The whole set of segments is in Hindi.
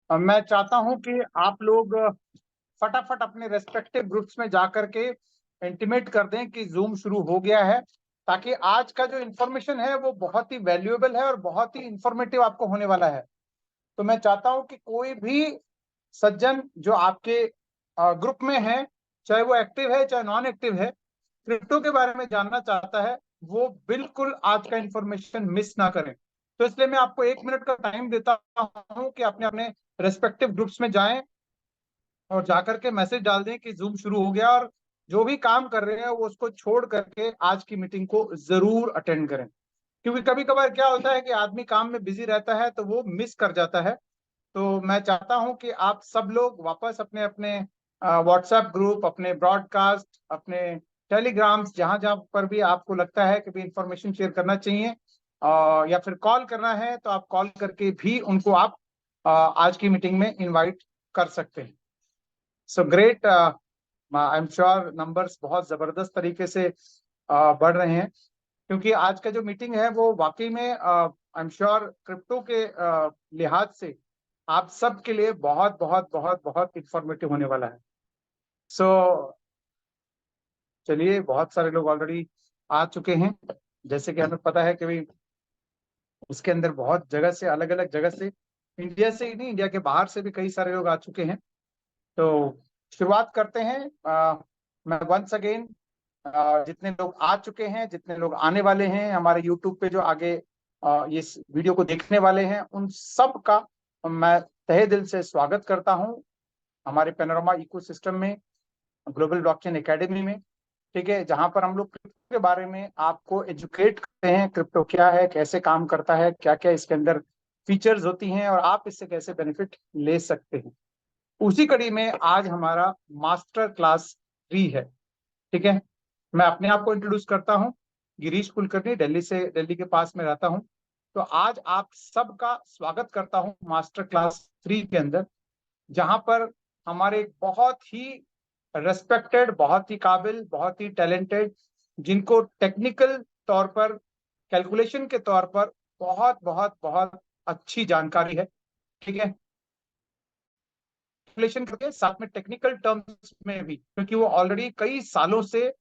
मैं चाहता हूं कि आप लोग फटाफट अपने रेस्पेक्टिव ग्रुप्स में जाकर के इंटीमेट कर दें कि जूम शुरू हो गया है, ताकि आज का जो इन्फॉर्मेशन है वो बहुत ही वैल्यूएबल है और बहुत ही इंफॉर्मेटिव आपको होने वाला है। तो मैं चाहता हूं कि कोई भी सज्जन जो आपके ग्रुप में है, चाहे वो एक्टिव है चाहे नॉन एक्टिव है, क्रिप्टो के बारे में जानना चाहता है, वो बिल्कुल आज का इंफॉर्मेशन मिस ना करें। तो इसलिए मैं आपको 1 मिनट का टाइम देता हूं कि अपने अपने रेस्पेक्टिव ग्रुप्स में जाएं और जाकर के मैसेज डाल दें कि जूम शुरू हो गया, और जो भी काम कर रहे हैं वो उसको छोड़ करके आज की मीटिंग को जरूर अटेंड करें। क्योंकि कभी कभार क्या होता है कि आदमी काम में बिजी रहता है तो वो मिस कर जाता है। तो मैं चाहता हूं कि आप सब लोग वापस अपने अपने व्हाट्सएप ग्रुप, अपने ब्रॉडकास्ट, अपने टेलीग्राम्स, जहां जहां पर भी आपको लगता है कि भी इंफॉर्मेशन शेयर करना चाहिए या फिर कॉल करना है, तो आप कॉल करके भी उनको आप आज की मीटिंग में इनवाइट कर सकते हैं। So great, I am sure numbers बहुत जबरदस्त तरीके से बढ़ रहे हैं, क्योंकि आज का जो मीटिंग है वो वाकई में आई एम श्योर क्रिप्टो के लिहाज से आप सब के लिए बहुत बहुत बहुत बहुत इंफॉर्मेटिव होने वाला है। सो चलिए, बहुत सारे लोग ऑलरेडी आ चुके हैं। जैसे कि हमें पता है कि भाई उसके अंदर बहुत जगह से, अलग अलग जगह से, इंडिया से ही नहीं, इंडिया के बाहर से भी कई सारे लोग आ चुके हैं। तो शुरुआत करते हैं। मैं वंस अगेन जितने लोग आ चुके हैं, जितने लोग आने वाले हैं हमारे यूट्यूब पे, जो आगे इस वीडियो को देखने वाले हैं, उन सब का मैं तहे दिल से स्वागत करता हूं हमारे पैनोरामा इकोसिस्टम में, ग्लोबल ब्लॉकचेन एकेडमी में। ठीक है, जहां पर हम लोग क्रिप्टो के बारे में आपको एजुकेट करते हैं, क्रिप्टो क्या है, कैसे काम करता है, क्या क्या इसके अंदर फीचर्स होती हैं और आप इससे कैसे बेनिफिट ले सकते हैं। उसी कड़ी में आज हमारा मास्टर क्लास 3 है। ठीक है, मैं अपने आप को इंट्रोड्यूस करता हूँ, गिरीश कुलकर्णी, दिल्ली से, दिल्ली के पास में रहता हूँ। तो आज आप सबका स्वागत करता हूँ मास्टर क्लास 3 के अंदर, जहां पर हमारे बहुत ही रेस्पेक्टेड, बहुत ही काबिल, बहुत ही टैलेंटेड, जिनको टेक्निकल तौर पर, कैलकुलेशन के तौर पर बहुत बहुत बहुत अच्छी जानकारी है। ठीक है, कैलकुलेशन करके साथ में टेक्निकल टर्म्स में भी, क्योंकि वो ऑलरेडी कई सालों से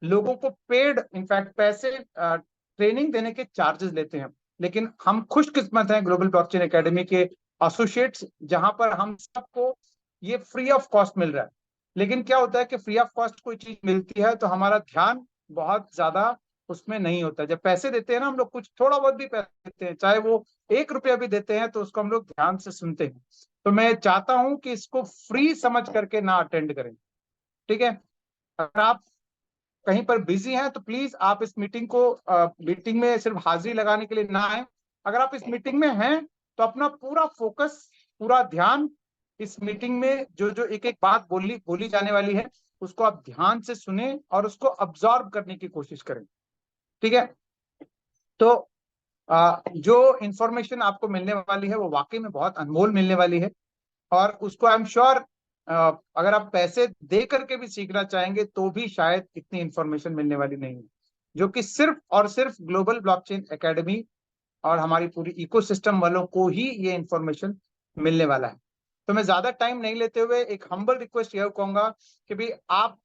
लोगों को पेड, इनफैक्ट पैसे, ट्रेनिंग देने के चार्जेस लेते हैं। लेकिन हम खुशकिस्मत हैं ग्लोबल ब्लॉकचेन एकेडमी के एसोसिएट्स, जहां पर हम सबको ये फ्री ऑफ कॉस्ट मिल रहा है। लेकिन क्या होता है कि फ्री ऑफ कॉस्ट कोई चीज मिलती है तो हमारा ध्यान बहुत ज्यादा उसमें नहीं होता। जब पैसे देते हैं ना हम लोग, कुछ थोड़ा बहुत भी पैसे देते हैं, चाहे वो 1 रुपया भी देते हैं, तो उसको हम लोग ध्यान से सुनते हैं। तो मैं चाहता हूं कि इसको फ्री समझ करके ना अटेंड करें। ठीक है, अगर आप कहीं पर बिजी हैं तो प्लीज आप इस मीटिंग को, मीटिंग में सिर्फ हाजिरी लगाने के लिए ना आए। अगर आप इस मीटिंग में हैं तो अपना पूरा फोकस, पूरा ध्यान इस मीटिंग में जो जो एक एक बात बोली बोली जाने वाली है उसको आप ध्यान से सुने और उसको अब्सॉर्ब करने की कोशिश करें। ठीक है, तो जो इंफॉर्मेशन आपको मिलने वाली है वो वाकई में बहुत अनमोल मिलने वाली है, और उसको आई एम श्योर अगर आप पैसे दे करके भी सीखना चाहेंगे तो भी शायद इतनी इंफॉर्मेशन मिलने वाली नहीं है, जो कि सिर्फ और सिर्फ ग्लोबल ब्लॉकचेन एकेडमी और हमारी पूरी इकोसिस्टम वालों को ही ये इंफॉर्मेशन मिलने वाला है। तो मैं ज्यादा टाइम नहीं लेते हुए एक हम्बल रिक्वेस्ट यह कहूंगा कि भी आप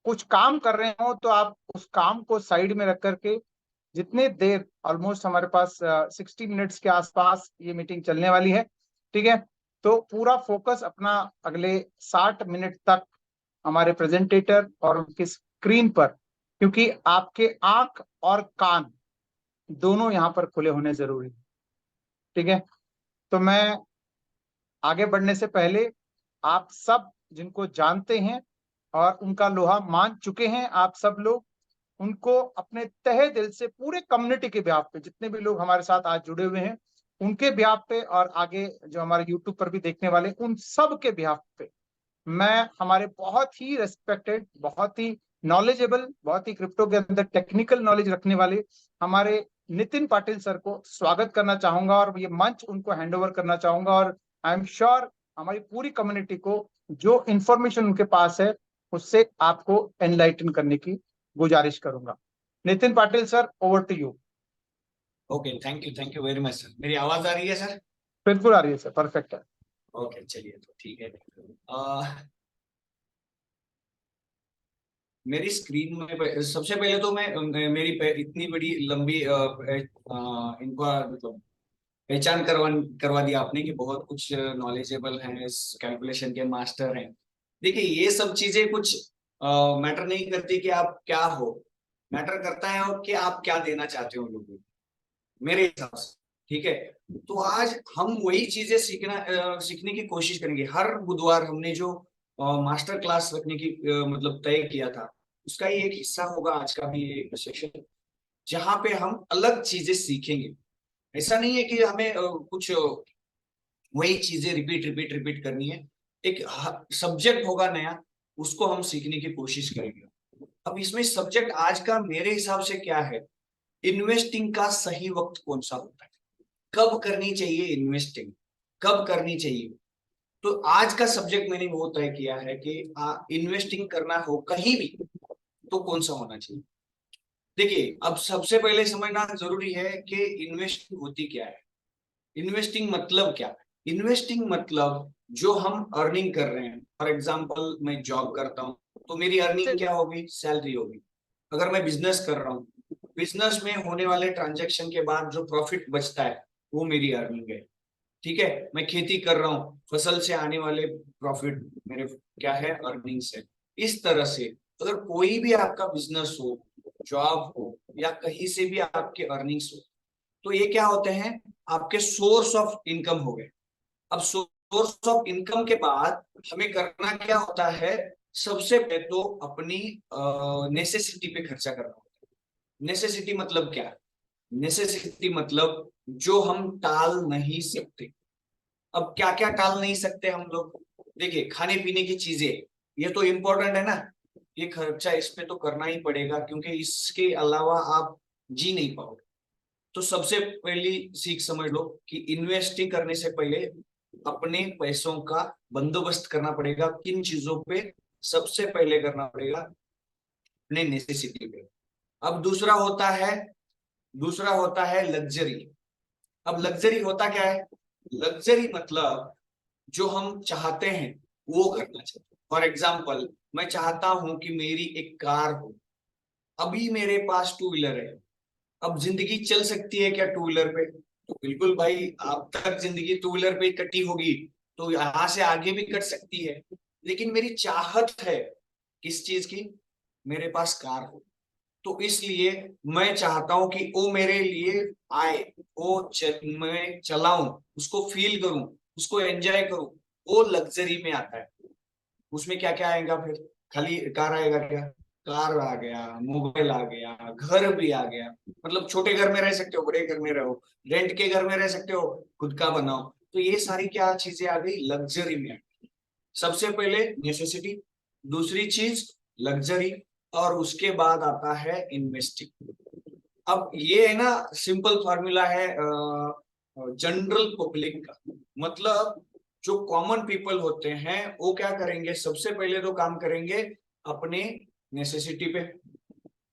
कुछ काम कर रहे हो तो आप उस काम को साइड में रख करके, जितने देर, ऑलमोस्ट हमारे पास 60 मिनट्स के आसपास ये मीटिंग चलने वाली है। ठीक है, तो पूरा फोकस अपना अगले 60 मिनट तक हमारे प्रेजेंटेटर और उनकी स्क्रीन पर, क्योंकि आपके आंख और कान दोनों यहाँ पर खुले होने जरूरी है। ठीक है, तो मैं आगे बढ़ने से पहले आप सब जिनको जानते हैं और उनका लोहा मान चुके हैं, आप सब लोग उनको अपने तहे दिल से, पूरे कम्युनिटी के ब्याह पे, जितने भी लोग हमारे साथ आज जुड़े हुए हैं उनके ब्याह पे, और आगे जो हमारे यूट्यूब पर भी देखने वाले उन सब के ब्याह पे, मैं हमारे बहुत ही रेस्पेक्टेड, बहुत ही नॉलेजेबल, बहुत ही क्रिप्टो के अंदर टेक्निकल नॉलेज रखने वाले हमारे नितिन पाटिल सर को स्वागत करना चाहूंगा, और ये मंच उनको हैंड ओवर करना चाहूंगा। और आई एम श्योर हमारी पूरी कम्युनिटी को जो इंफॉर्मेशन उनके पास है उससे आपको एनलाइटन करने की गुजारिश करूंगा। Nitin Patil sir, over to you. Okay, thank you very much sir. मेरी आवाज आ रही है सर? बिल्कुल आ रही है सर, परफेक्ट है। ओके चलिए, तो ठीक है। आ, मेरी स्क्रीन में सबसे पहले तो मेरी इतनी बड़ी लंबी इनका मतलब पहचान करवा दिया आपने कि बहुत कुछ नॉलेजेबल हैं, इस कैलकुलेशन के मास्टर हैं। देखिए, ये सब चीजें कुछ मैटर नहीं करती कि आप क्या हो, मैटर करता है और कि आप क्या देना चाहते हो लोगों को, मेरे हिसाब से। ठीक है, तो आज हम वही चीजें सीखने की कोशिश करेंगे। हर बुधवार हमने जो मास्टर क्लास रखने की मतलब तय किया था, उसका ही एक हिस्सा होगा आज का भी एक सेशन, जहाँ पे हम अलग चीजें सीखेंगे। ऐसा नहीं है कि हमें कुछ वही चीजें रिपीट रिपीट रिपीट करनी है। एक सब्जेक्ट होगा नया, उसको हम सीखने की कोशिश करेंगे। अब इसमें सब्जेक्ट आज का मेरे हिसाब से क्या है, इन्वेस्टिंग का सही वक्त कौन सा होता है, कब करनी चाहिए इन्वेस्टिंग, कब करनी चाहिए। तो आज का सब्जेक्ट मैंने वो तय किया है कि इन्वेस्टिंग करना हो कहीं भी तो कौन सा होना चाहिए। देखिए, अब सबसे पहले समझना जरूरी है कि इन्वेस्टिंग होती क्या है, इन्वेस्टिंग मतलब क्या है। इन्वेस्टिंग मतलब जो हम अर्निंग कर रहे हैं, फॉर एग्जांपल मैं जॉब करता हूँ तो मेरी अर्निंग क्या होगी, सैलरी होगी। अगर मैं बिजनेस कर रहा हूँ, बिजनेस में होने वाले ट्रांजेक्शन के बाद जो प्रॉफिट बचता है वो मेरी अर्निंग है। ठीक है, मैं खेती कर रहा हूँ, फसल से आने वाले प्रॉफिट मेरे क्या है, अर्निंग्स है। इस तरह से अगर कोई भी आपका बिजनेस हो, जॉब हो, या कहीं से भी आपके अर्निंग्स हो, तो ये क्या होते हैं, आपके सोर्स ऑफ इनकम हो गए। अब सोर्स ऑफ इनकम के बाद हमें करना क्या होता है, सबसे पहले तो अपनी नेसेसिटी पे खर्चा करना होता है। नेसेसिटी मतलब क्या, नेसेसिटी मतलब जो हम टाल नहीं सकते। अब क्या क्या टाल नहीं सकते हम लोग, देखिए खाने पीने की चीजें, ये तो इम्पोर्टेंट है ना, ये खर्चा इस पे तो करना ही पड़ेगा, क्योंकि इसके अलावा आप जी नहीं पाओगे। तो सबसे पहली सीख समझ लो कि इन्वेस्टिंग करने से पहले अपने पैसों का बंदोबस्त करना पड़ेगा। किन चीजों पे सबसे पहले करना पड़ेगा, अपने नेसेसिटी पे। अब दूसरा होता है लग्जरी। अब लग्जरी होता क्या है, लग्जरी मतलब जो हम चाहते हैं वो करना चाहिए। फॉर एग्जाम्पल, मैं चाहता हूं कि मेरी एक कार हो, अभी मेरे पास टू व्हीलर है। अब जिंदगी चल सकती है क्या टू व्हीलर पे, तो बिल्कुल भाई, अब तक जिंदगी टू व्हीलर पे ही कटी होगी, तो यहां से आगे भी कट सकती है। लेकिन मेरी चाहत है किस चीज की, मेरे पास कार हो। तो इसलिए मैं चाहता हूं कि वो मेरे लिए आए, मैं चलाऊं, उसको फील करूं, उसको एंजॉय करूं। वो लग्जरी में आता है। उसमें क्या क्या आएगा फिर, खाली कार आएगा क्या, कार आ गया, मोबाइल आ गया, घर भी आ गया। मतलब छोटे घर में रह सकते हो, बड़े घर में रहो, रेंट के घर में रह सकते हो, खुद का बनाओ। तो ये सारी क्या चीजें आ गई, लग्जरी में। सबसे पहले नेसेसिटी, दूसरी चीज लग्जरी, और उसके बाद आता है इन्वेस्टिंग। अब ये है ना, सिंपल फॉर्मूला है जनरल पब्लिक का। मतलब जो कॉमन पीपल होते हैं वो क्या करेंगे, सबसे पहले तो काम करेंगे अपने नेसेसिटी पे,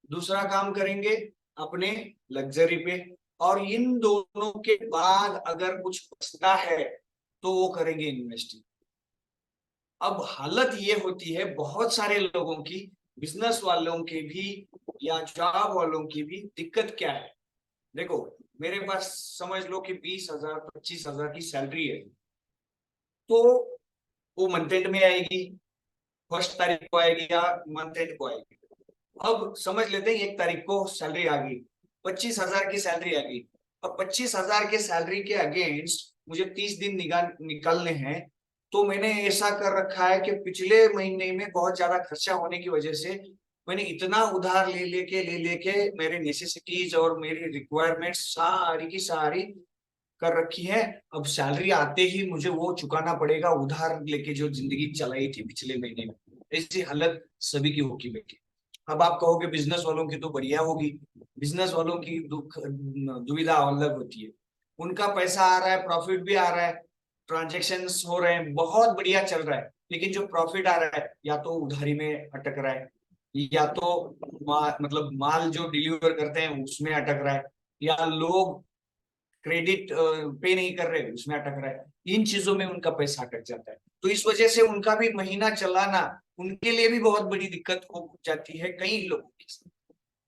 दूसरा काम करेंगे अपने लग्जरी पे, और इन दोनों के बाद अगर कुछ बचता है तो वो करेंगे इन्वेस्टिंग। अब हालत ये होती है बहुत सारे लोगों की, बिजनेस वालों के भी या जॉब वालों की भी, दिक्कत क्या है। देखो, मेरे पास समझ लो कि 20,000 25,000 की सैलरी है, तो वो मंथ एंड में आएगी, फर्स्ट तारीख को आएगी या मंथ एंड को आएगी। अब समझ लेते हैं 1 तारीख को सैलरी आ गई, 25,000 की सैलरी आ गई। अब 25,000 के सैलरी के अगेंस्ट मुझे 30 दिन निकालने हैं। तो मैंने ऐसा कर रखा है कि पिछले महीने में बहुत ज्यादा खर्चा होने की वजह से मैंने इतना उधार ले लेके मेरे नेसेसिटीज और मेरी रिक्वायरमेंट सारी की सारी कर रखी है। अब सैलरी आते ही मुझे वो चुकाना पड़ेगा, उधार लेके जो जिंदगी चलाई थी पिछले महीने में। ऐसी हालत सभी की होगी बेटी। अब आप कहोगे बिजनेस वालों की तो बढ़िया होगी, बिजनेस वालों की दुख दुविधा अलग होती है। उनका पैसा आ रहा है, प्रॉफिट भी आ रहा है, ट्रांजेक्शन हो रहे हैं, बहुत बढ़िया चल रहा है। लेकिन जो प्रॉफिट आ रहा है या तो उधारी में अटक रहा है, या तो मतलब माल जो डिलीवर करते हैं उसमें अटक रहा है, या लोग क्रेडिट पे नहीं कर रहे उसमें अटक रहा है। इन चीजों में उनका पैसा कट जाता है। तो इस वजह से उनका भी महीना चलाना उनके लिए भी बहुत बड़ी दिक्कत हो जाती है कई लोगों के साथ।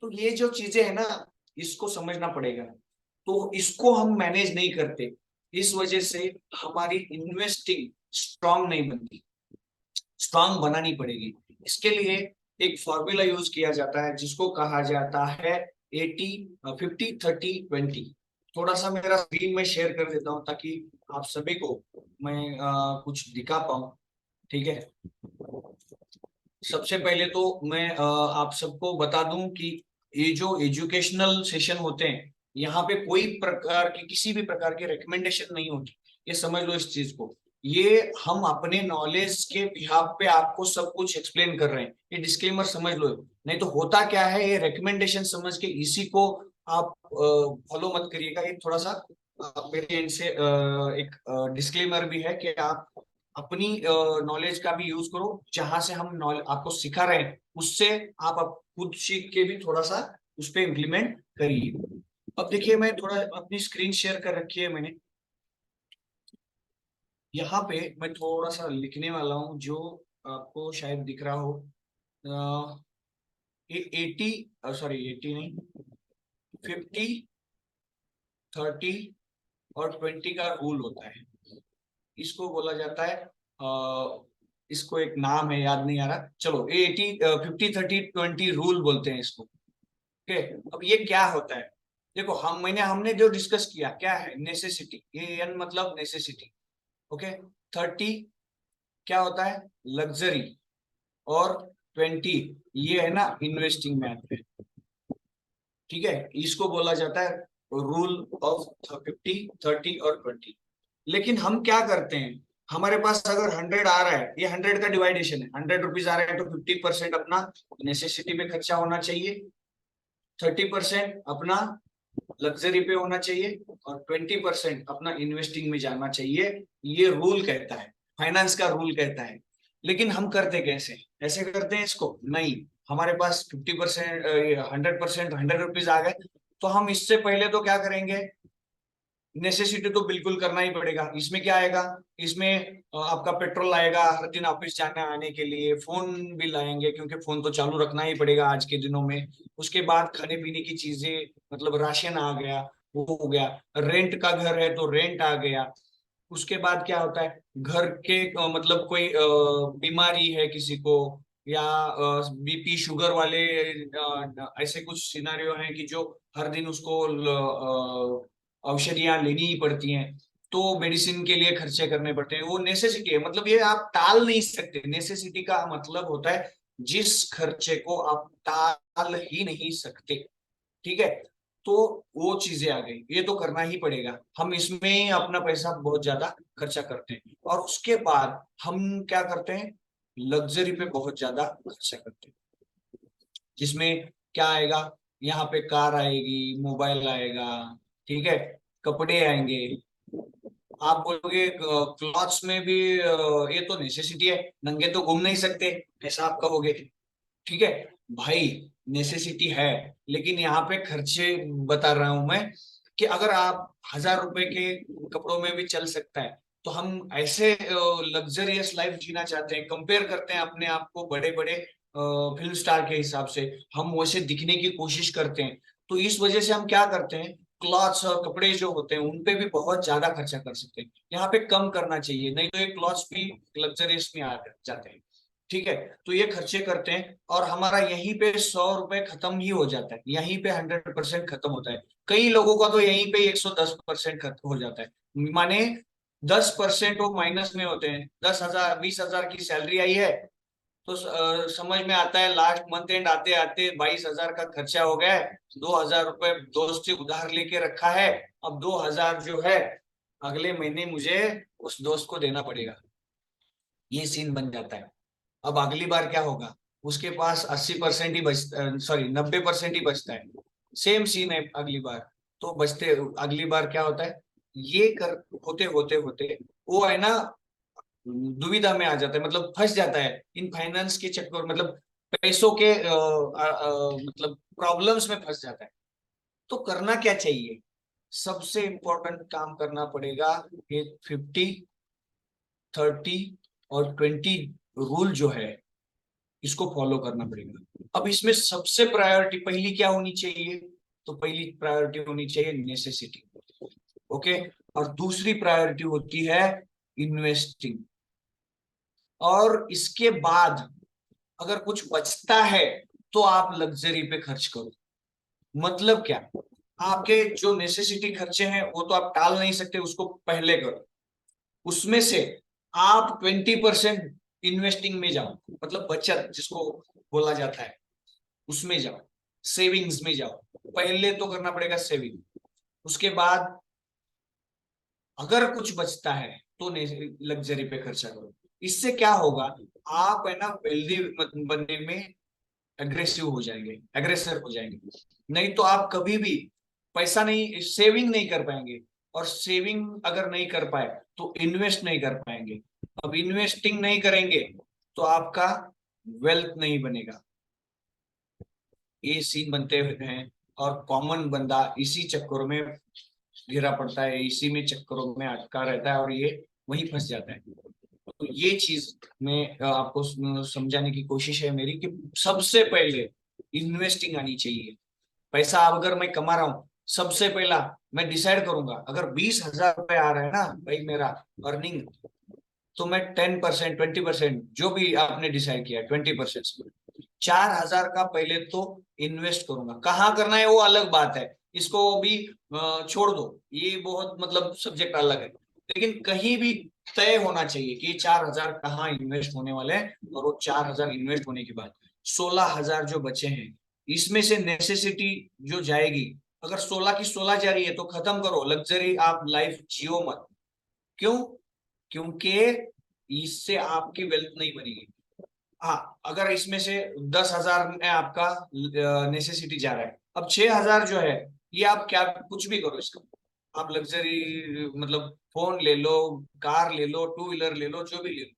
तो ये जो चीजें है ना, इसको समझना पड़ेगा। तो इसको हम मैनेज नहीं करते, इस वजह से हमारी इन्वेस्टिंग स्ट्रांग नहीं बनती, स्ट्रांग बनानी पड़ेगी। इसके लिए एक फॉर्मूला यूज किया जाता है जिसको कहा जाता है 50-30-20। थोड़ा सा मेरा स्क्रीन में शेयर कर देता हूं ताकि आप सभी को मैं कुछ दिखा पाऊं। ठीक है, सबसे पहले तो मैं आप सबको बता दूं कि ये जो एजुकेशनल सेशन होते हैं, यहाँ पे कोई प्रकार की किसी भी प्रकार की रिकमेंडेशन नहीं होती, ये समझ लो इस चीज को। ये हम अपने नॉलेज के बिहाफ पे आपको सब कुछ एक्सप्लेन कर रहे हैं, ये डिस्क्लेमर समझ लो। नहीं तो होता क्या है, ये रिकमेंडेशन समझ के इसी को आप फॉलो मत करिएगा। ये थोड़ा सा मेरे एंड से एक डिस्क्लेमर भी है कि आप अपनी नॉलेज का भी यूज करो, जहां से हम नॉलेज आपको सिखा रहे हैं उससे आप खुद सीख के भी थोड़ा सा उस पर इम्प्लीमेंट करिए। अब देखिए, मैं थोड़ा अपनी स्क्रीन शेयर कर रखी है मैंने, यहाँ पे मैं थोड़ा सा लिखने वाला हूँ जो आपको शायद दिख रहा हो। ये 80, सॉरी 80 नहीं, 50-30 और 20 का रूल होता है। इसको बोला जाता है इसको एक नाम है, याद नहीं आ रहा, चलो 50-30-20 रूल बोलते हैं इसको। ओके, अब ये क्या होता है, देखो हमने जो डिस्कस किया क्या है, नेसेसिटी, ये एन मतलब नेसेसिटी। ओके, 30 क्या होता है, लग्जरी, और 20 ये है ना इन्वेस्टिंग में आते हैं। ठीक है, इसको बोला जाता है रूल ऑफ 50-30 और 20। लेकिन हम क्या करते हैं, हमारे पास अगर 100 आ रहा है, ये 100 का डिवाइडेशन है, 100 रुपीज आ रहा है तो 50% अपना नेसेसिटी में खर्चा होना चाहिए, 30% अपना लग्जरी पे होना चाहिए, और 20% अपना इन्वेस्टिंग में जाना चाहिए। ये रूल कहता है, फाइनेंस का रूल कहता है। लेकिन हम करते कैसे, ऐसे करते हैं इसको नहीं, हमारे पास 50%, 100%, 100 रुपीज आ गए, तो हम इससे पहले तो क्या करेंगे, नेसेसिटी तो बिल्कुल करना ही पड़ेगा। इसमें क्या आएगा, इसमें आपका पेट्रोल आएगा हर दिन ऑफिस जाने आने के लिए, फोन बिल आएंगे क्योंकि फोन तो चालू रखना ही पड़ेगा आज के दिनों में। उसके बाद खाने पीने की चीजें, मतलब राशन आ गया, वो हो गया, रेंट का घर है तो रेंट आ गया। उसके बाद क्या होता है, घर के मतलब कोई बीमारी है किसी को, या बीपी शुगर वाले, ऐसे कुछ सिनारियो हैं कि जो हर दिन उसको औषधियां लेनी ही पड़ती हैं, तो मेडिसिन के लिए खर्चे करने पड़ते हैं। वो नेसेसिटी है, मतलब ये आप टाल नहीं सकते। नेसेसिटी का मतलब होता है जिस खर्चे को आप टाल ही नहीं सकते। ठीक है, तो वो चीजें आ गई, ये तो करना ही पड़ेगा, हम इसमें अपना पैसा बहुत ज्यादा खर्चा करते हैं। और उसके बाद हम क्या करते हैं, लग्जरी पे बहुत ज्यादा खर्चा करते हैं, जिसमें क्या आएगा, यहाँ पे कार आएगी, मोबाइल आएगा, ठीक है, कपड़े आएंगे। आप बोलोगे क्लॉथ्स में भी ये तो नेसेसिटी है, नंगे तो घूम नहीं सकते, ऐसा आप कहोगे। ठीक है भाई, नेसेसिटी है, लेकिन यहाँ पे खर्चे बता रहा हूं मैं कि अगर आप 1000 रुपए के कपड़ों में भी चल सकता है, तो हम ऐसे लग्जरियस लाइफ जीना चाहते हैं, कंपेयर करते हैं अपने आप को बड़े बड़े फिल्म स्टार के हिसाब से, हम वैसे दिखने की कोशिश करते हैं। तो इस वजह से हम क्या करते हैं, क्लॉथ्स और कपड़े जो होते हैं उन पे भी बहुत ज्यादा खर्चा कर सकते हैं, यहाँ पे कम करना चाहिए, नहीं तो ये क्लॉथ्स भी लग्जरियस में आ जाते हैं। ठीक है, तो ये खर्चे करते हैं और हमारा यहीं पे 100 रुपए खत्म ही हो जाता है, यहीं पे 100% खत्म होता है। कई लोगों का तो यहीं पे 110% खत्म हो जाता है, माने 10% वो माइनस में होते हैं। 10,000 20,000 की सैलरी आई है, तो समझ में आता है लास्ट मंथ एंड आते आते 22,000 का खर्चा हो गया है। 2,000 रुपए दोस्त से उधार लेके रखा है, अब 2,000 जो है अगले महीने मुझे उस दोस्त को देना पड़ेगा, ये सीन बन जाता है। अब अगली बार क्या होगा, उसके पास 80% ही बचता, सॉरी 90% ही बचता है, सेम सीन है अगली बार। तो बचते अगली बार क्या होता है, ये कर होते होते होते वो है ना दुविधा में आ जाता है, मतलब फंस जाता है इन फाइनेंस के चक्कर, मतलब पैसों के मतलब प्रॉब्लम्स में फंस जाता है। तो करना क्या चाहिए, सबसे इंपॉर्टेंट काम करना पड़ेगा, ये 50, 30 और 20 रूल जो है इसको फॉलो करना पड़ेगा। अब इसमें सबसे प्रायोरिटी पहली क्या होनी चाहिए? तो पहली प्रायोरिटी होनी चाहिए नेसेसिटी, ओके। और दूसरी प्रायोरिटी होती है इन्वेस्टिंग। और इसके बाद अगर कुछ बचता है तो आप लग्जरी पे खर्च करो। मतलब क्या? आपके जो नेसेसिटी खर्चे हैं वो तो आप टाल नहीं सकते, उसको पहले करो। उसमें से आप 20% इन्वेस्टिंग में जाओ, मतलब बचत जिसको बोला जाता है उसमें जाओ, सेविंग्स में जाओ। पहले तो करना पड़ेगा सेविंग। उसके बाद अगर कुछ बचता है तो लग्जरी पे खर्चा करो। इससे क्या होगा, आप है ना वेल्दी बनने में एग्रेसिव हो जाएंगे, एग्रेसर हो जाएंगे। नहीं तो आप कभी भी पैसा नहीं, सेविंग नहीं कर पाएंगे। और सेविंग अगर नहीं कर पाए तो इन्वेस्ट नहीं कर पाएंगे। अब इन्वेस्टिंग नहीं करेंगे तो आपका वेल्थ नहीं बनेगा। ये सीन बनते हैं और कॉमन बंदा इसी चक्करों में घिरा पड़ता है, इसी में चक्करों में अटका रहता है और ये वहीं फंस जाता है। तो ये चीज में आपको समझाने की कोशिश है मेरी कि सबसे पहले इन्वेस्टिंग आनी चाहिए। पैसा अगर मैं कमा रहा हूँ, सबसे पहला मैं डिसाइड करूंगा, अगर 20,000 रुपए आ रहा है ना भाई मेरा अर्निंग, तो मैं 10%, 20%, जो भी आपने डिसाइड किया 20%, 4,000 का पहले तो इन्वेस्ट करूंगा। कहाँ करना है वो अलग बात है, इसको भी छोड़ दो, ये बहुत मतलब सब्जेक्ट अलग है। लेकिन कहीं भी तय होना चाहिए कि 4,000 कहाँ इन्वेस्ट होने वाले हैं। और वो 4,000 इन्वेस्ट होने के बाद 16,000 जो बचे हैं, इसमें से नेसेसिटी जो जाएगी, अगर 16 की 16 जा रही है तो खत्म करो, लग्जरी आप लाइफ जियो मत। क्यों? क्योंकि इससे आपकी वेल्थ नहीं बनेगी। हाँ, अगर इसमें से 10,000 में आपका नेसेसिटी जा रहा है, अब 6,000 जो है ये आप क्या कुछ भी करो इसका, आप लग्जरी मतलब फोन ले लो, कार ले लो, टू व्हीलर ले लो, जो भी ले लो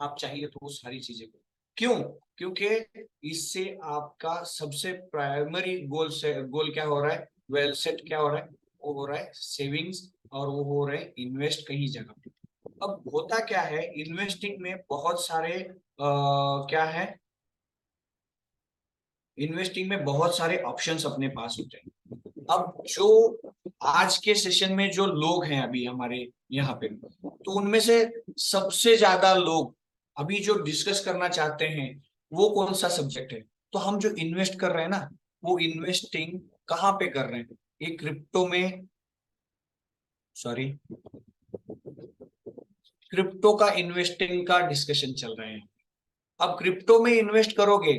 आप चाहिए तो वो सारी चीजें करो। क्यों? क्योंकि इससे आपका सबसे प्राइमरी गोल से गोल क्या हो रहा है, वेल सेट क्या हो रहा है, वो हो रहा है सेविंग्स, और वो हो रहा है इन्वेस्ट कहीं जगह पे। अब होता क्या है, इन्वेस्टिंग में बहुत सारे क्या है, इन्वेस्टिंग में बहुत सारे ऑप्शंस अपने पास होते हैं। अब जो आज के सेशन में जो लोग हैं अभी हमारे यहाँ पे, तो उनमें से सबसे ज्यादा लोग अभी जो डिस्कस करना चाहते हैं वो कौन सा सब्जेक्ट है? तो हम जो इन्वेस्ट कर रहे हैं ना, वो इन्वेस्टिंग कहाँ पे कर रहे हैं? ये क्रिप्टो में, सॉरी, क्रिप्टो का इन्वेस्टिंग का डिस्कशन चल रहे हैं। अब क्रिप्टो में इन्वेस्ट करोगे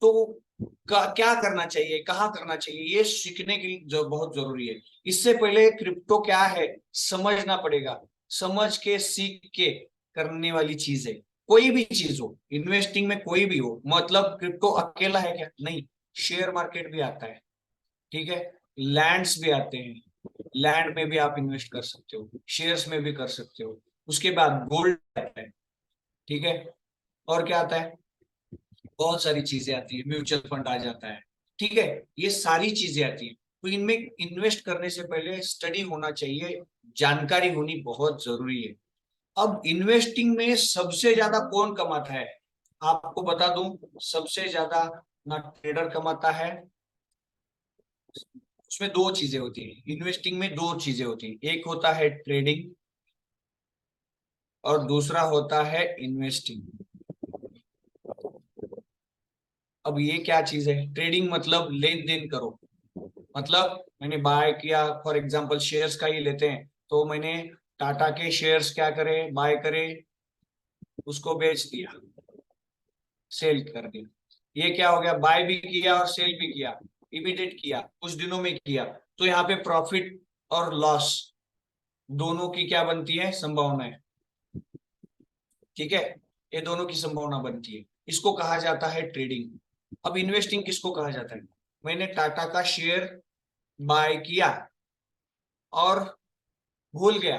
तो क्या करना चाहिए, कहाँ करना चाहिए, ये सीखने की जो बहुत जरूरी है। इससे पहले क्रिप्टो क्या है समझना पड़ेगा। समझ के सीख के करने वाली चीज है। कोई भी चीज हो, इन्वेस्टिंग में कोई भी हो, मतलब क्रिप्टो अकेला है क्या? नहीं, शेयर मार्केट भी आता है, ठीक है, लैंड्स भी आते हैं, लैंड में भी आप इन्वेस्ट कर सकते हो, शेयर्स में भी कर सकते हो। उसके बाद गोल्ड आता है, ठीक है, और क्या आता है, बहुत सारी चीजें आती है, म्यूचुअल फंड आ जाता है, ठीक है, ये सारी चीजें आती है। तो इनमें इन्वेस्ट करने से पहले स्टडी होना चाहिए, जानकारी होनी बहुत जरूरी है। अब इन्वेस्टिंग में सबसे ज्यादा कौन कमाता है? आपको बता दूं, सबसे ज्यादा ना ट्रेडर कमाता है। उसमें दो चीजें होती है, इन्वेस्टिंग में दो चीजें होती है, एक होता है ट्रेडिंग और दूसरा होता है इन्वेस्टिंग। अब ये क्या चीज है? ट्रेडिंग मतलब लेन देन करो, मतलब मैंने बाय किया, फॉर एग्जांपल शेयर्स का ही लेते हैं, तो मैंने टाटा के शेयर्स क्या करे, बाय करे, उसको बेच दिया, सेल कर दिया। ये क्या हो गया, बाय भी किया और सेल भी किया, इमीडिएट किया, कुछ दिनों में किया। तो यहाँ पे प्रॉफिट और लॉस दोनों की क्या बनती है, संभावना है, ठीक है, ये दोनों की संभावना बनती है, इसको कहा जाता है ट्रेडिंग। अब इन्वेस्टिंग किसको कहा जाता है? मैंने टाटा का शेयर बाय किया और भूल गया,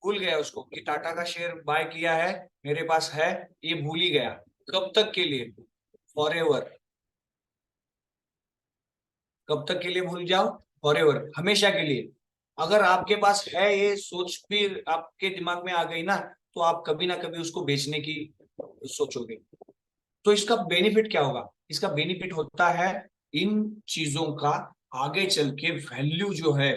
भूल गया उसको कि टाटा का शेयर बाय किया है, मेरे पास है, ये भूल ही गया। कब तक के लिए? For ever. कब तक के लिए भूल जाओ? फॉरएवर, हमेशा के लिए। अगर आपके पास है ये सोच भी आपके दिमाग में आ गई ना, तो आप कभी ना कभी उसको बेचने की सोचोगे। तो इसका बेनिफिट क्या होगा? इसका बेनिफिट होता है इन चीजों का आगे चल के वैल्यू जो है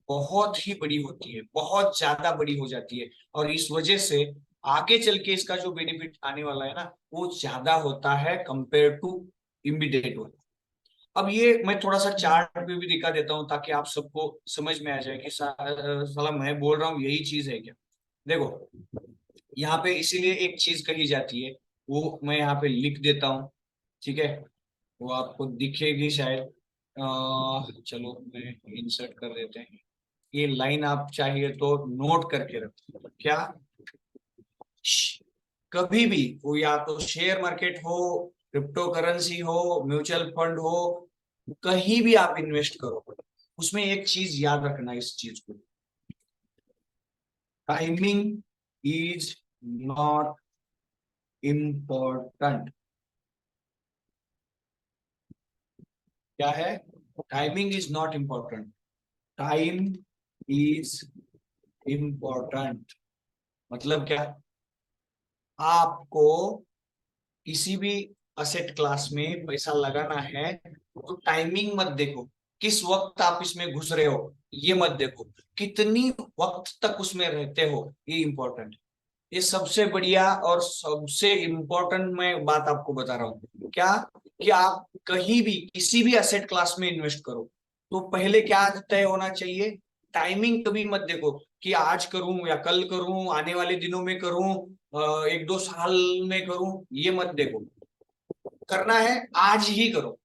बहुत ही बड़ी होती है, बहुत ज्यादा बड़ी हो जाती है, और इस वजह से आगे चल के इसका जो बेनिफिट आने वाला है ना, वो ज्यादा होता है कंपेयर टू इमीडिएट वाला। अब ये मैं थोड़ा सा चार्ट पे भी दिखा देता हूँ ताकि आप सबको समझ में आ जाए कि साला मैं बोल रहा हूँ यही चीज है क्या। देखो, यहाँ पे इसीलिए एक चीज कही जाती है, वो मैं यहाँ पे लिख देता हूँ, ठीक है, वो आपको दिखेगी शायद। चलो मैं इंसर्ट कर देते हैं, ये लाइन आप चाहिए तो नोट करके रखो। क्या? कभी भी वो, या तो शेयर मार्केट हो, क्रिप्टो करेंसी हो, म्यूचुअल फंड हो, कहीं भी आप इन्वेस्ट करो, उसमें एक चीज याद रखना, इस चीज को, टाइमिंग इज नॉट इम्पोर्टेंट। क्या है? Timing is not important. Time is important मतलब क्या? आपको किसी भी असेट क्लास में पैसा लगाना है तो टाइमिंग मत देखो, किस वक्त आप इसमें घुस रहे हो ये मत देखो, कितनी वक्त तक उसमें रहते हो ये इंपॉर्टेंट। ये सबसे बढ़िया और सबसे इम्पोर्टेंट मैं बात आपको बता रहा हूँ। क्या? कि आप कहीं भी किसी भी असेट क्लास में इन्वेस्ट करो तो पहले क्या तय होना चाहिए? टाइमिंग कभी मत देखो कि आज करूं या कल करूं, आने वाले दिनों में करूं, 1-2 साल में करूं, ये मत देखो। करना है आज ही करो,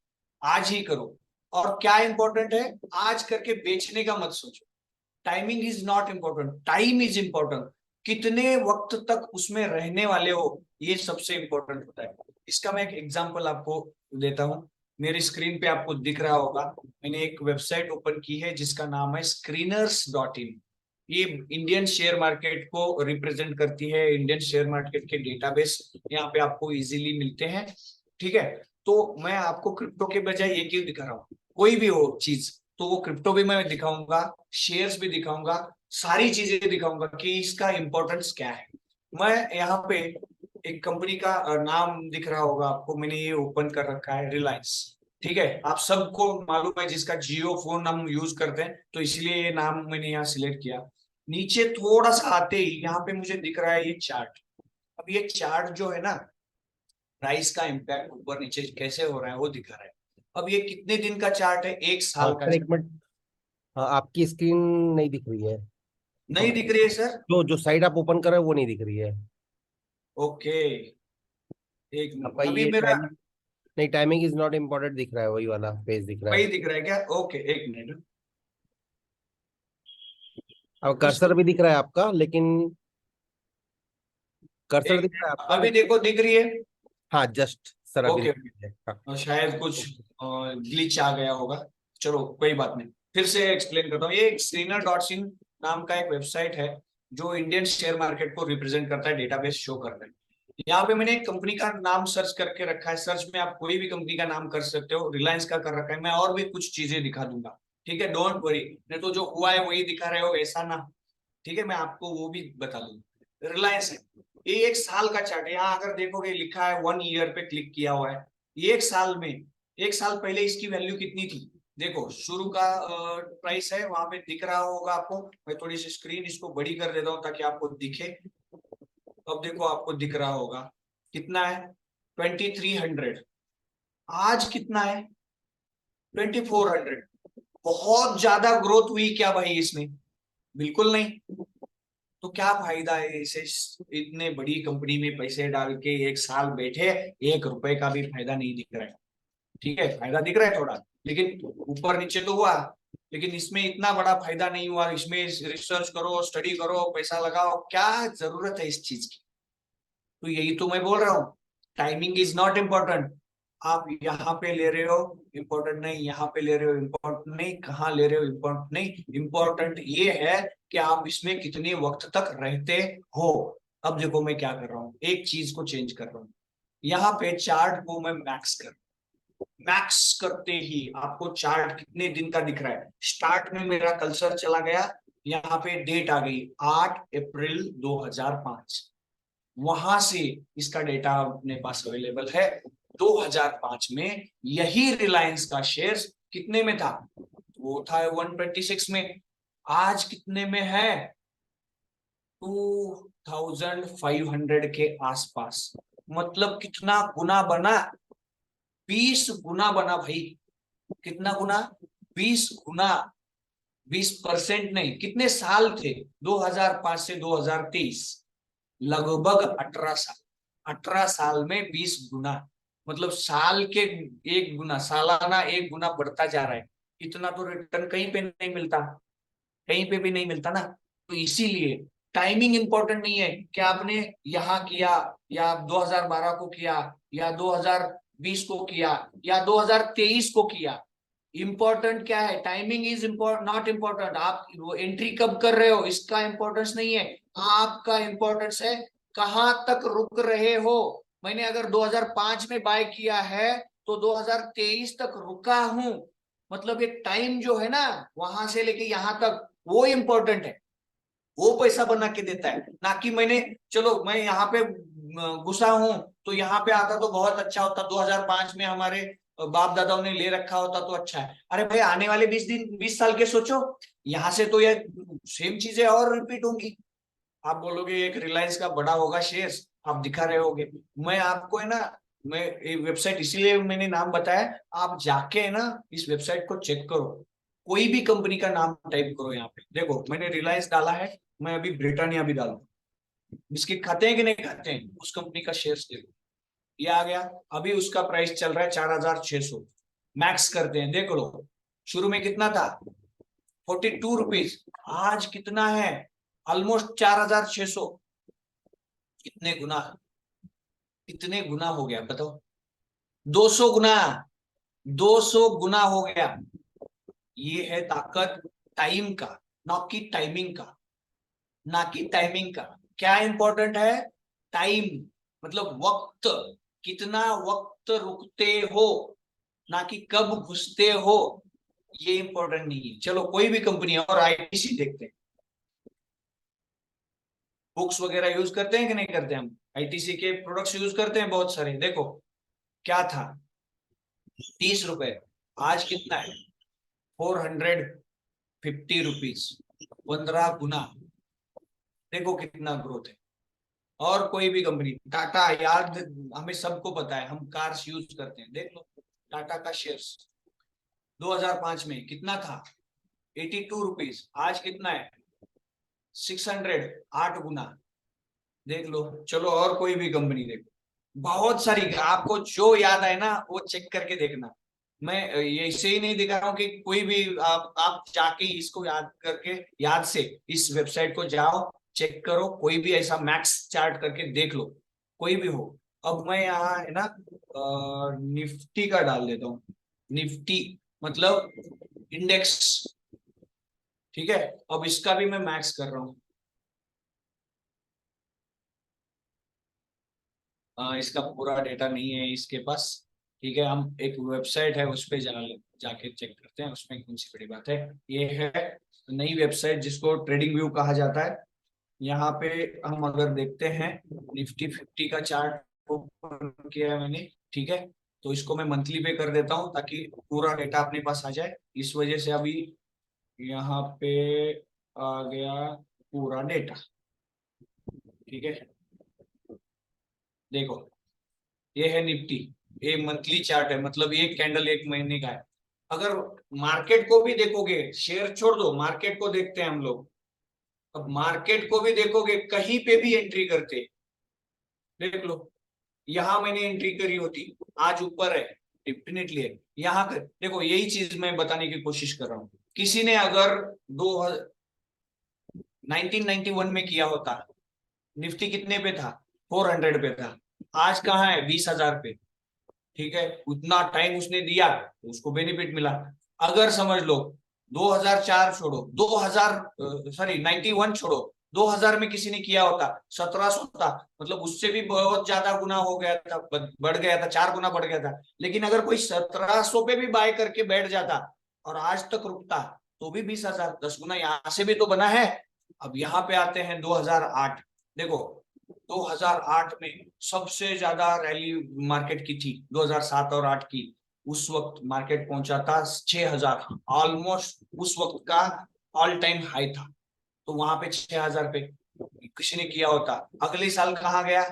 आज ही करो। और क्या इंपॉर्टेंट है? आज करके बेचने का मत सोचो। Timing is not important, time is important. कितने वक्त तक उसमें रहने वाले हो ये सबसे इंपॉर्टेंट होता है। इसका मैं एक एग्जांपल आपको देता हूं। मेरी स्क्रीन पे आपको दिख रहा होगा, मैंने एक वेबसाइट ओपन की है जिसका नाम है screeners.in। ये इंडियन शेयर मार्केट को रिप्रेजेंट करती है, इंडियन शेयर मार्केट के डेटाबेस यहाँ पे आपको इजीली मिलते हैं, ठीक है। तो मैं आपको क्रिप्टो के बजाय ये क्यों दिखा रहा हूँ, कोई भी हो चीज, तो वो क्रिप्टो भी मैं दिखाऊंगा, शेयर्स भी दिखाऊंगा, सारी चीजें दिखाऊंगा कि इसका इंपॉर्टेंस क्या है। मैं यहाँ पे एक कंपनी का नाम दिख रहा होगा आपको, मैंने ये ओपन कर रखा है, रिलायंस, ठीक है। आप सबको मालूम है जिसका जियो फोन हम यूज करते हैं, तो इसलिए ये नाम मैंने यहाँ सिलेक्ट किया। नीचे थोड़ा सा आते ही यहाँ पे मुझे दिख रहा है ये चार्ट। अब ये चार्ट जो है ना, प्राइस का इम्पैक्ट ऊपर नीचे कैसे हो रहा है वो दिखा रहा है। अब ये कितने दिन का चार्ट है? 1 साल का सर एक चार्ट। मिनट। हाँ, आपकी स्क्रीन नहीं दिख रही है। नहीं दिख रही है सर? जो जो साइड आप ओपन कर रहे हो वो नहीं दिख रही है। ओके, एक आपका मिनट, अभी ये मेरा टाइमिंग नहीं, टाइमिंग इज नॉट इम्पोर्टेंट दिख रहा है, वही वाला पेज दिख रहा वही है। दिख रहा है क्या? ओके, एक मिनट। अब इसको कर्सर भी दिख रहा है आपका, लेकिन कर्सर एक दिख रहा है मिनट, आपका अभी लेकिन। देखो दिख रही है? हाँ, जस्ट सर अभी ओके दिख ओके, रही है। हाँ। शायद कुछ ग्लिच आ गया होगा। चलो कोई बात नहीं, फिर से एक्सप्लेन करता हूँ। ये screener.in नाम का एक वेबसाइट है जो इंडियन शेयर मार्केट को रिप्रेजेंट करता है, डेटाबेस शो करता है। यहाँ पे मैंने एक कंपनी का नाम सर्च करके रखा है, सर्च में आप कोई भी कंपनी का नाम कर सकते हो, रिलायंस का कर रखा है। मैं और भी कुछ चीजें दिखा दूंगा, ठीक है, डोंट वरी। नहीं तो जो हुआ है वही दिखा रहे हो ऐसा ना, ठीक है, मैं आपको वो भी बता दूंगा। रिलायंस है, ये 1 साल का चार्ट है। यहाँ अगर देखोगे लिखा है 1 ईयर पे क्लिक किया हुआ है। ये 1 साल में, 1 साल पहले इसकी वैल्यू कितनी थी? देखो शुरू का प्राइस है वहां पे दिख रहा होगा आपको। मैं थोड़ी सी स्क्रीन इसको बड़ी कर देता हूँ ताकि आपको दिखे। अब देखो आपको दिख रहा होगा कितना है, 2300। आज कितना है? 2400। बहुत ज्यादा ग्रोथ हुई क्या भाई इसमें? बिल्कुल नहीं। तो क्या फायदा है इसे, इतने बड़ी कंपनी में पैसे डाल के 1 साल बैठे, 1 रुपए का भी फायदा नहीं दिख रहा है। ठीक है, फायदा दिख रहा है थोड़ा, लेकिन ऊपर नीचे तो हुआ, लेकिन इसमें इतना बड़ा फायदा नहीं हुआ। इसमें रिसर्च करो, स्टडी करो, पैसा लगाओ, क्या जरूरत है इस चीज की? तो यही तो मैं बोल रहा हूँ, टाइमिंग इज नॉट इम्पोर्टेंट। आप यहाँ पे ले रहे हो इम्पोर्टेंट नहीं, यहाँ पे ले रहे हो इम्पोर्टेंट नहीं, कहाँ ले रहे हो इम्पोर्टेंट नहीं, इम्पोर्टेंट ये है कि आप इसमें कितने वक्त तक रहते हो। अब देखो मैं क्या कर रहा हूँ, एक चीज को चेंज कर रहा हूँ, यहाँ पे चार्ट को मैं मैक्स कर, मैक्स करते ही आपको चार्ट कितने दिन का दिख रहा है। स्टार्ट में मेरा कर्सर चला गया, यहाँ पे डेट आ गई 8 अप्रैल 2005, वहां से इसका डेटा अपने पास अवेलेबल है। 2005 में यही रिलायंस का शेयर कितने में था, वो था 126 में, आज कितने में है, 2500 के आसपास। मतलब कितना गुना बना, 20 गुना बना भाई। कितना गुना, 20 गुना। 20% नहीं, कितने साल थे, 2005 से 2023, लगभग 18 साल। 18 साल में 20 गुना, मतलब साल के 1 गुना, सालाना 1 गुना बढ़ता जा रहा है। इतना तो रिटर्न कहीं पे नहीं मिलता, कहीं पे भी नहीं मिलता ना। तो इसीलिए टाइमिंग इंपॉर्टेंट नहीं है कि आपने यहाँ किया या 2012 को किया या 2020 को किया या 2023 को किया। इंपॉर्टेंट क्या है, टाइमिंग इज नॉट इम्पोर्टेंट। आप वो एंट्री कब कर रहे हो इसका इंपॉर्टेंस नहीं है, आपका इंपॉर्टेंस है कहां तक रुक रहे हो। मैंने अगर 2005 में बाय किया है तो 2023 तक रुका हूं, मतलब एक टाइम जो है ना वहां से लेके यहां तक, वो इंपॉर्टेंट है। वो पैसा बना के देता है, ना कि मैंने, चलो मैं यहाँ पे घुसा हूं तो यहाँ पे आता तो बहुत अच्छा होता, 2005 में हमारे बाप दादाओं ने ले रखा होता तो अच्छा है। अरे भाई आने वाले 20 साल के सोचो, यहाँ से तो ये सेम चीजें और रिपीट होंगी। आप बोलोगे एक रिलायंस का बड़ा होगा शेयर, आप दिखा रहे होगे। मैं आपको है ना, मैं वेबसाइट इसीलिए मैंने नाम बताया, आप जाके है ना इस वेबसाइट को चेक करो, कोई भी कंपनी का नाम टाइप करो। यहाँ पे देखो मैंने रिलायंस डाला है, मैं अभी ब्रिटानिया भी डालू, बिस्किट खाते हैं कि नहीं खाते हैं, उस कंपनी का शेयर देखो, ये आ गया। अभी उसका प्राइस चल रहा है 4600। मैक्स करते हैं, देख लो शुरू में कितना था, 42 रुपीज, आज कितना है, ऑलमोस्ट 4600। कितने गुना, कितने गुना हो गया बताओ, 200 गुना, 200 गुना हो गया। ये है ताकत टाइम का, ना कि टाइमिंग का, ना कि टाइमिंग का। क्या इंपॉर्टेंट है, टाइम, मतलब वक्त, कितना वक्त रुकते हो, ना कि कब घुसते हो, ये इंपॉर्टेंट नहीं है। चलो कोई भी कंपनी है, और आईटीसी देखते हैं, बुक्स वगैरह यूज करते हैं कि नहीं करते, हम आईटीसी के प्रोडक्ट्स यूज करते हैं बहुत सारे। देखो क्या था, 30 रुपए, आज कितना है, 450 रुपीज, 15 गुना। देखो कितना ग्रोथ है। और कोई भी कंपनी, टाटा, याद हमें सबको पता है, हम कार्स यूज करते हैं, देख लो टाटा का शेयर्स 2005 में कितना था, 82 रुपीज, आज कितना है, 600, 8 गुना। देख लो। चलो और कोई भी कंपनी देखो, बहुत सारी, आपको जो याद आए ना वो चेक करके देखना। मैं ये इसे ही नहीं दिखा रहा हूँ कि कोई भी, आप जाके इसको याद करके, याद से इस वेबसाइट को जाओ, चेक करो, कोई भी ऐसा मैक्स चार्ट करके देख लो, कोई भी हो। अब मैं यहाँ है ना निफ्टी का डाल देता हूँ, निफ्टी मतलब इंडेक्स, ठीक है। अब इसका भी मैं मैक्स कर रहा हूँ, इसका पूरा डेटा नहीं है इसके पास, ठीक है। हम एक वेबसाइट है उस पर जाके चेक करते हैं, उसमें कौन सी बड़ी बात है। ये है नई वेबसाइट जिसको ट्रेडिंग व्यू कहा जाता है। यहाँ पे हम अगर देखते हैं, निफ्टी 50 का चार्ट ओपन किया है मैंने, ठीक है। तो इसको मैं मंथली पे कर देता हूँ ताकि पूरा डेटा अपने पास आ जाए, इस वजह से अभी यहाँ पे आ गया पूरा डेटा, ठीक है। देखो ये है निफ्टी, ये मंथली चार्ट है, मतलब एक कैंडल 1 महीने का है। अगर मार्केट को भी देखोगे, शेयर छोड़ दो, मार्केट को देखते हैं हम लोग। अब मार्केट को भी देखोगे, कहीं पे भी एंट्री करते, देख लो, यहां मैंने एंट्री करी होती, आज ऊपर है, डेफिनेटली है। यहाँ कर देखो, यही चीज मैं बताने की कोशिश कर रहा हूँ। किसी ने अगर 1991 में किया होता, निफ्टी कितने पे था, 400 पे था, आज कहाँ है, 20,000 पे, ठीक है। उतना टाइम उसने दिया तो उसको बेनिफिट मिला। अगर समझ लो 2004 छोड़ो, 2000 सॉरी 91 छोड़ो, 2000 में किसी ने किया होता 1700 था, मतलब उससे भी बहुत ज्यादा गुना हो गया था, बढ़ गया था, 4 गुना बढ़ गया था। लेकिन अगर कोई 1700 पे भी बाय करके बैठ जाता और आज तक रुकता तो भी 20,000, 10 गुना यहाँ से भी तो बना है। अब यहाँ पे आते हैं 2008। देखो 2008 में सबसे ज्यादा रैली मार्केट की थी 2007 और 8 की। उस वक्त मार्केट पहुंचा था 6,000, ऑलमोस्ट उस वक्त का ऑल टाइम हाई था। तो वहां पे 6,000 पे किसी ने किया होता, अगले साल कहाँ गया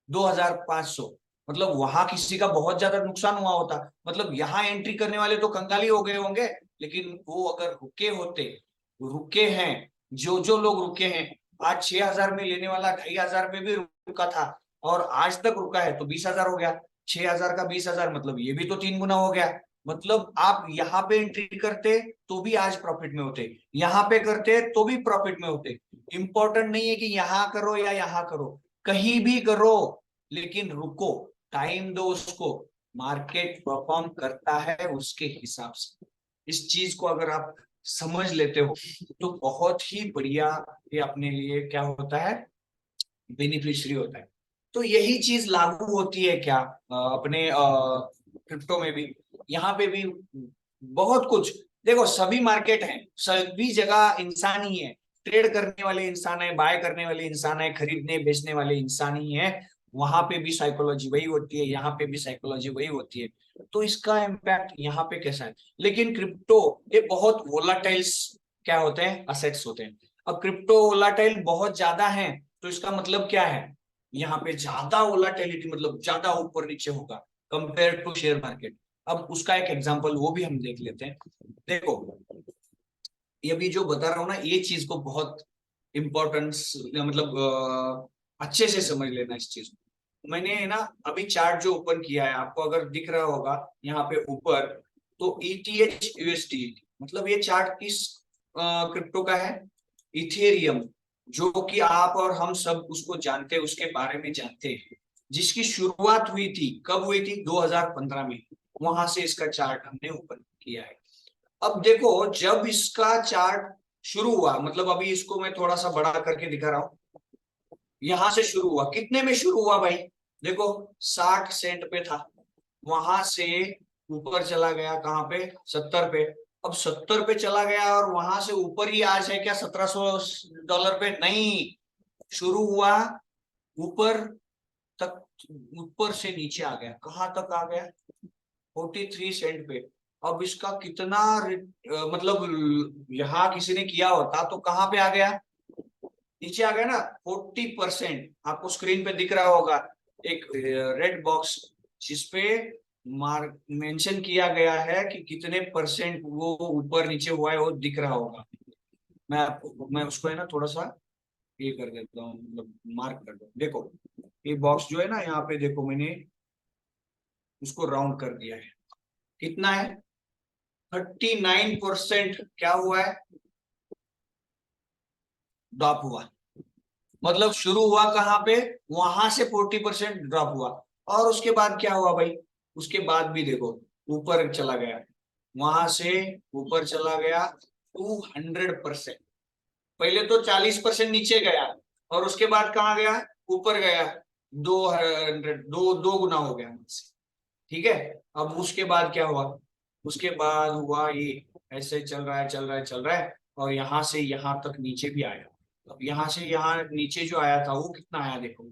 2,500, मतलब वहां किसी का बहुत ज्यादा नुकसान हुआ होता। मतलब यहाँ एंट्री करने वाले तो कंगाली हो गए होंगे, लेकिन वो अगर रुके होते, रुके हैं, जो जो लोग रुके हैं, आज 6,000 में लेने वाला 2,500 पे भी रुका था और आज तक रुका है तो 20,000 हो गया। 6,000 का 20,000 मतलब ये भी तो 3 गुना हो गया। मतलब आप यहाँ पे एंट्री करते तो भी आज प्रॉफिट में होते, यहाँ पे करते तो भी प्रॉफिट में होते। इंपॉर्टेंट नहीं है कि यहाँ करो या यहाँ करो, कहीं भी करो, लेकिन रुको, टाइम दो उसको। मार्केट परफॉर्म करता है उसके हिसाब से। इस चीज को अगर आप समझ लेते हो तो बहुत ही बढ़िया ये अपने लिए क्या होता है, बेनिफिशियरी होता है। तो यही चीज लागू होती है क्या अपने क्रिप्टो में भी, यहाँ पे भी बहुत कुछ। देखो सभी मार्केट हैं, सभी जगह इंसान ही है, ट्रेड करने वाले इंसान है, बाय करने वाले इंसान है, खरीदने बेचने वाले इंसान ही है। वहां पे भी साइकोलॉजी वही होती है, यहाँ पे भी साइकोलॉजी वही होती है। तो इसका इम्पैक्ट यहाँ पे कैसा है। लेकिन क्रिप्टो ये बहुत वोलाटाइल्स क्या होते हैं, असेट्स होते हैं। अब क्रिप्टो वोलाटाइल बहुत ज्यादा है तो इसका मतलब क्या है, यहाँ पे ज्यादा वोलाटिलिटी मतलब ज्यादा ऊपर नीचे होगा कंपेयर टू शेयर मार्केट। अब उसका एक एग्जांपल वो भी हम देख लेते हैं। देखो ये भी जो बता रहा हूँ ना, ये चीज को बहुत इंपॉर्टेंस मतलब अच्छे से समझ लेना इस चीज को। मैंने ना अभी चार्ट जो ओपन किया है, आपको अगर दिख रहा होगा यहाँ पे ऊपर, तो ETH USD, मतलब ये चार्ट किस क्रिप्टो का है, इथेरियम, जो कि आप और हम सब उसको जानते हैं, उसके बारे में जानते हैं, जिसकी शुरुआत हुई थी, कब हुई थी 2015 में। वहां से इसका चार्ट हमने ओपन किया है। अब देखो जब इसका चार्ट शुरू हुआ, मतलब अभी इसको मैं थोड़ा सा बड़ा करके दिखा रहा हूं, यहां से शुरू हुआ, कितने में शुरू हुआ भाई, देखो 60 सेंट पे था, वहां से ऊपर चला गया कहां पे, 70 पे। अब 70 पे चला गया और वहां से ऊपर ही आज है क्या $1,700 पे, नहीं, शुरू हुआ ऊपर तक, ऊपर से नीचे आ गया, कहां तक आ गया 43 सेंट पे। अब इसका कितना मतलब यहाँ किसी ने किया होता तो कहां पे आ गया, नीचे आ गया ना 40%। आपको स्क्रीन पे दिख रहा होगा एक रेड बॉक्स जिसपे मार्क मेंशन किया गया है कि कितने परसेंट वो ऊपर नीचे हुआ है, वो दिख रहा होगा। मैं उसको है ना थोड़ा सा ये कर देता हूँ, मतलब मार्क कर दो। देखो ये बॉक्स जो है ना यहाँ पे, देखो मैंने उसको राउंड कर दिया है, कितना है 39% क्या हुआ है, ड्रॉप हुआ। मतलब शुरू हुआ कहां पे, वहां से 40% ड्रॉप हुआ। और उसके बाद क्या हुआ भाई, उसके बाद भी देखो ऊपर चला गया, वहां से ऊपर चला गया 200%। पहले तो 40% नीचे गया और उसके बाद कहाँ गया, ऊपर गया 200, दो गुना हो गया मुझसे। ठीक है, अब उसके बाद क्या हुआ, उसके बाद हुआ ये ऐसे चल रहा है चल रहा है चल रहा है और यहाँ से यहाँ तक नीचे भी आया। अब यहाँ से यहाँ नीचे जो आया था वो कितना आया देखो,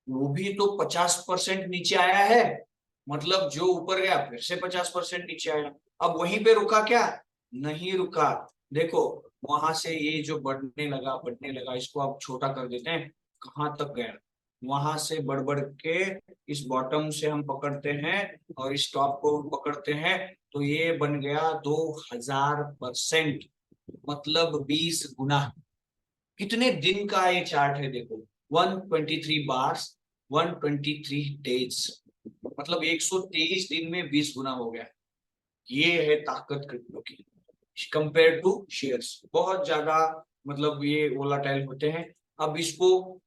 वो भी तो 50% नीचे आया है। मतलब जो ऊपर गया फिर से 50% नीचे आया। अब वहीं पे रुका क्या, नहीं रुका। देखो वहां से ये जो बढ़ने लगा, इसको अब छोटा कर देते हैं, कहाँ तक गया, वहां से बढ़ बढ़ के इस बॉटम से हम पकड़ते हैं और इस टॉप को पकड़ते हैं, तो ये बन गया 2000%, मतलब 20 गुना। कितने दिन का ये चार्ट है देखो, 123 बार्स, 123 डेज, मतलब 123 दिन में 20 गुना हो गया। ये है ताकत क्रिप्टो की कंपेयर टू शेयर्स। बहुत ज्यादा मतलब ये वोलाटाइल होते हैं। अब इसको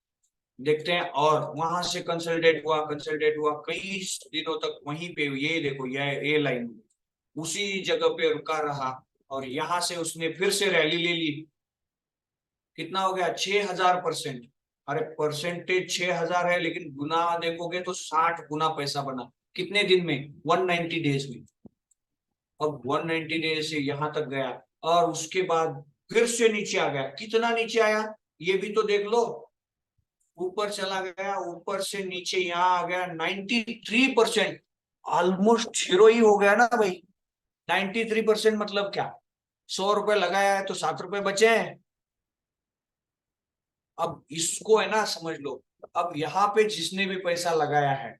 देखते हैं, और वहां से कंसल्टेट हुआ कई दिनों तक वहीं पे, ये देखो ये लाइन उसी जगह पे रुका रहा और यहाँ से उसने फिर से रैली ले ली कितना हो गया 6000%। अरे परसेंटेज 6000 है, लेकिन गुना देखोगे तो 60 गुना पैसा बना। कितने दिन में? 190 डेज में। अब 190 डेज से यहां तक गया, और उसके बाद फिर से नीचे आ गया। कितना नीचे आया ये भी तो देख लो। ऊपर चला गया, ऊपर से नीचे यहाँ आ गया 93%। ऑलमोस्ट जीरो ही हो गया ना भाई। 93% मतलब क्या? 100 रुपए लगाया है तो 7 रुपए बचे हैं। अब इसको है ना समझ लो। अब यहाँ पे जिसने भी पैसा लगाया है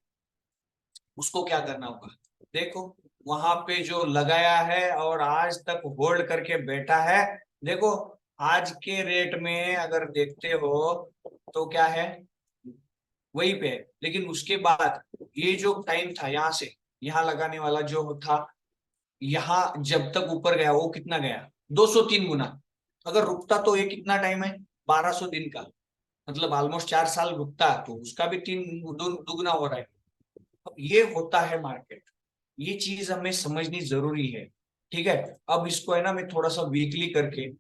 उसको क्या करना होगा? देखो, वहां पे जो लगाया है और आज तक होल्ड करके बैठा है, देखो आज के रेट में अगर देखते हो तो क्या है, वही पे है। लेकिन उसके बाद ये जो टाइम था यहाँ से यहाँ लगाने वाला जो था, यहाँ जब तक ऊपर गया वो कितना गया? 203 गुना। अगर रुकता तो ये कितना टाइम है? 1200 दिन का। मतलब ऑलमोस्ट 4 साल रुकता तो उसका भी दुगना हो रहा है। अब ये होता है मार्केट। ये चीज हमें समझनी जरूरी है। ठीक है, अब इसको है ना मैं थोड़ा सा वीकली करके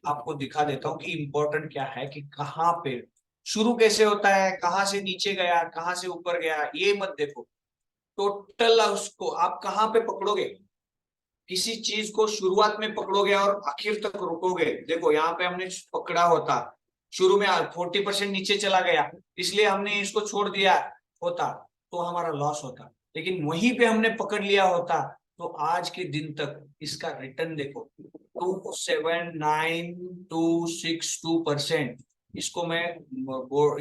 आपको दिखा देता हूँ कि इम्पोर्टेंट क्या है, कि कहाँ पे शुरू कैसे होता है, कहाँ से नीचे गया, कहाँ से ऊपर गया, ये मत देखो। टोटल उसको आप कहाँ पे पकड़ोगे? किसी चीज को शुरुआत में पकड़ोगे और आखिर तक रुकोगे। देखो यहाँ पे हमने पकड़ा होता, शुरू में 40% नीचे चला गया, इसलिए हमने इसको छोड़ दिया होता तो हमारा लॉस होता। लेकिन वहीं पे हमने पकड़ लिया होता तो आज के दिन तक इसका रिटर्न देखो 279,262%। इसको मैं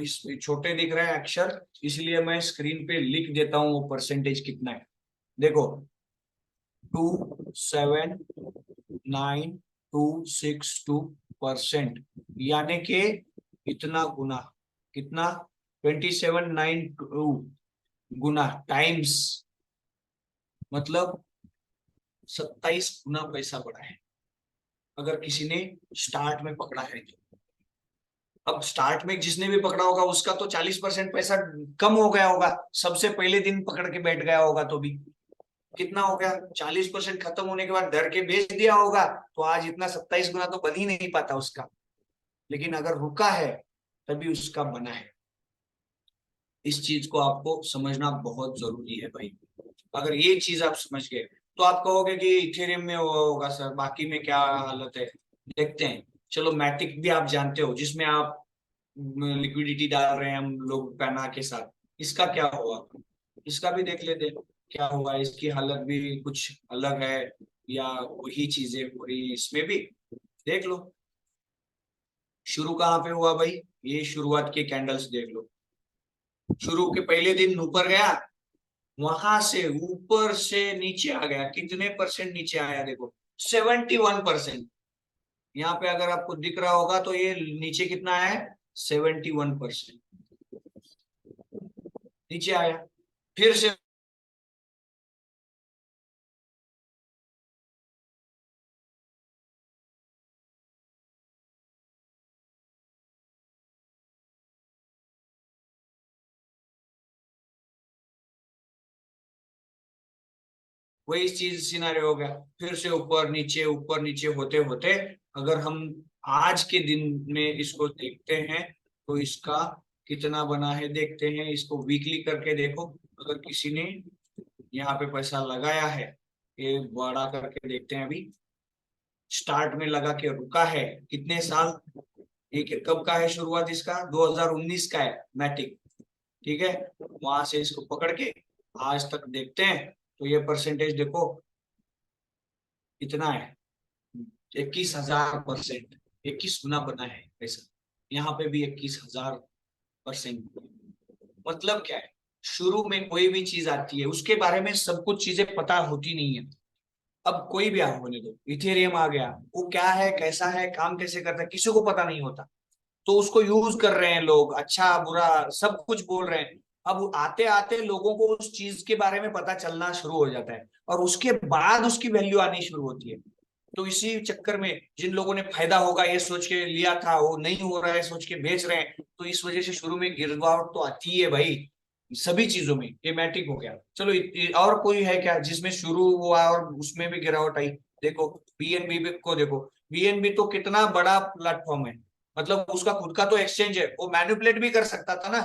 इस छोटे दिख रहे हैं अक्षर, इसलिए मैं स्क्रीन पे लिख देता हूँ वो परसेंटेज कितना है। देखो 279,262%, यानी कि इतना गुना। कितना? 2792 गुना टाइम्स, मतलब 27 गुना पैसा बढ़ा है अगर किसी ने स्टार्ट में पकड़ा है तो। अब स्टार्ट में जिसने भी पकड़ा होगा उसका तो 40% पैसा कम हो गया होगा, सबसे पहले दिन पकड़ के बैठ गया होगा तो भी। कितना हो गया? 40% खत्म होने के बाद डर के बेच दिया होगा तो आज इतना 27 गुना तो बन ही नहीं पाता उसका। लेकिन अगर रुका है तभी उसका बना है। इस चीज को आपको समझना बहुत जरूरी है भाई। अगर ये चीज आप समझ गए तो आप कहोगे कि इथेरियम में होगा सर, बाकी में क्या हालत है? देखते हैं। चलो मैटिक भी आप जानते हो, जिसमें आप लिक्विडिटी डाल रहे हैं हम लोग पैना के साथ, इसका क्या हुआ? इसका भी देख लेते हैं क्या हुआ। इसकी हालत भी कुछ अलग है या वही चीजें हो रही इसमें भी? देख लो शुरू कहाँ पे हुआ भाई। ये शुरुआत के कैंडल्स देख लो। शुरू के पहले दिन ऊपर गया, वहां से ऊपर से नीचे आ गया। कितने परसेंट नीचे आया? देखो 71%। यहाँ पे अगर आपको दिख रहा होगा तो ये नीचे कितना है? 71% नीचे आया। फिर से वही चीज सिनारियो हो गया। फिर से ऊपर नीचे होते होते अगर हम आज के दिन में इसको देखते हैं तो इसका कितना बना है देखते हैं। इसको वीकली करके देखो। अगर किसी ने यहाँ पे पैसा लगाया है, ये बड़ा करके देखते हैं। अभी स्टार्ट में लगा के रुका है कितने साल? ये कब का है शुरुआत इसका? 2019 का है मैटिक। ठीक है, वहां से इसको पकड़ के आज तक देखते हैं तो ये परसेंटेज देखो कितना है? 21,000%। 21 गुना बना है पैसा। यहाँ पे भी 21,000%। मतलब क्या है? शुरू में कोई भी चीज आती है उसके बारे में सब कुछ चीजें पता होती नहीं है। अब कोई भी होने दो, इथेरियम आ गया, वो क्या है, कैसा है, काम कैसे करता है, किसी को पता नहीं होता। तो उसको यूज कर रहे हैं लोग, अच्छा बुरा सब कुछ बोल रहे हैं। अब आते आते लोगों को उस चीज के बारे में पता चलना शुरू हो जाता है और उसके बाद उसकी वैल्यू आनी शुरू होती है। तो इसी चक्कर में जिन लोगों ने फायदा होगा ये सोच के लिया था, वो नहीं हो रहा है सोच के बेच रहे हैं, तो इस वजह से शुरू में गिरावट तो आती है भाई। सभी चीजों में ये मैटिक हो गया। चलो और कोई है क्या जिसमें शुरू हुआ और उसमें भी गिरावट आई? देखो बीएनबी को देखो। बीएनबी तो कितना बड़ा प्लेटफॉर्म है, मतलब उसका खुद का तो एक्सचेंज है, वो मैनिपुलेट भी कर सकता था ना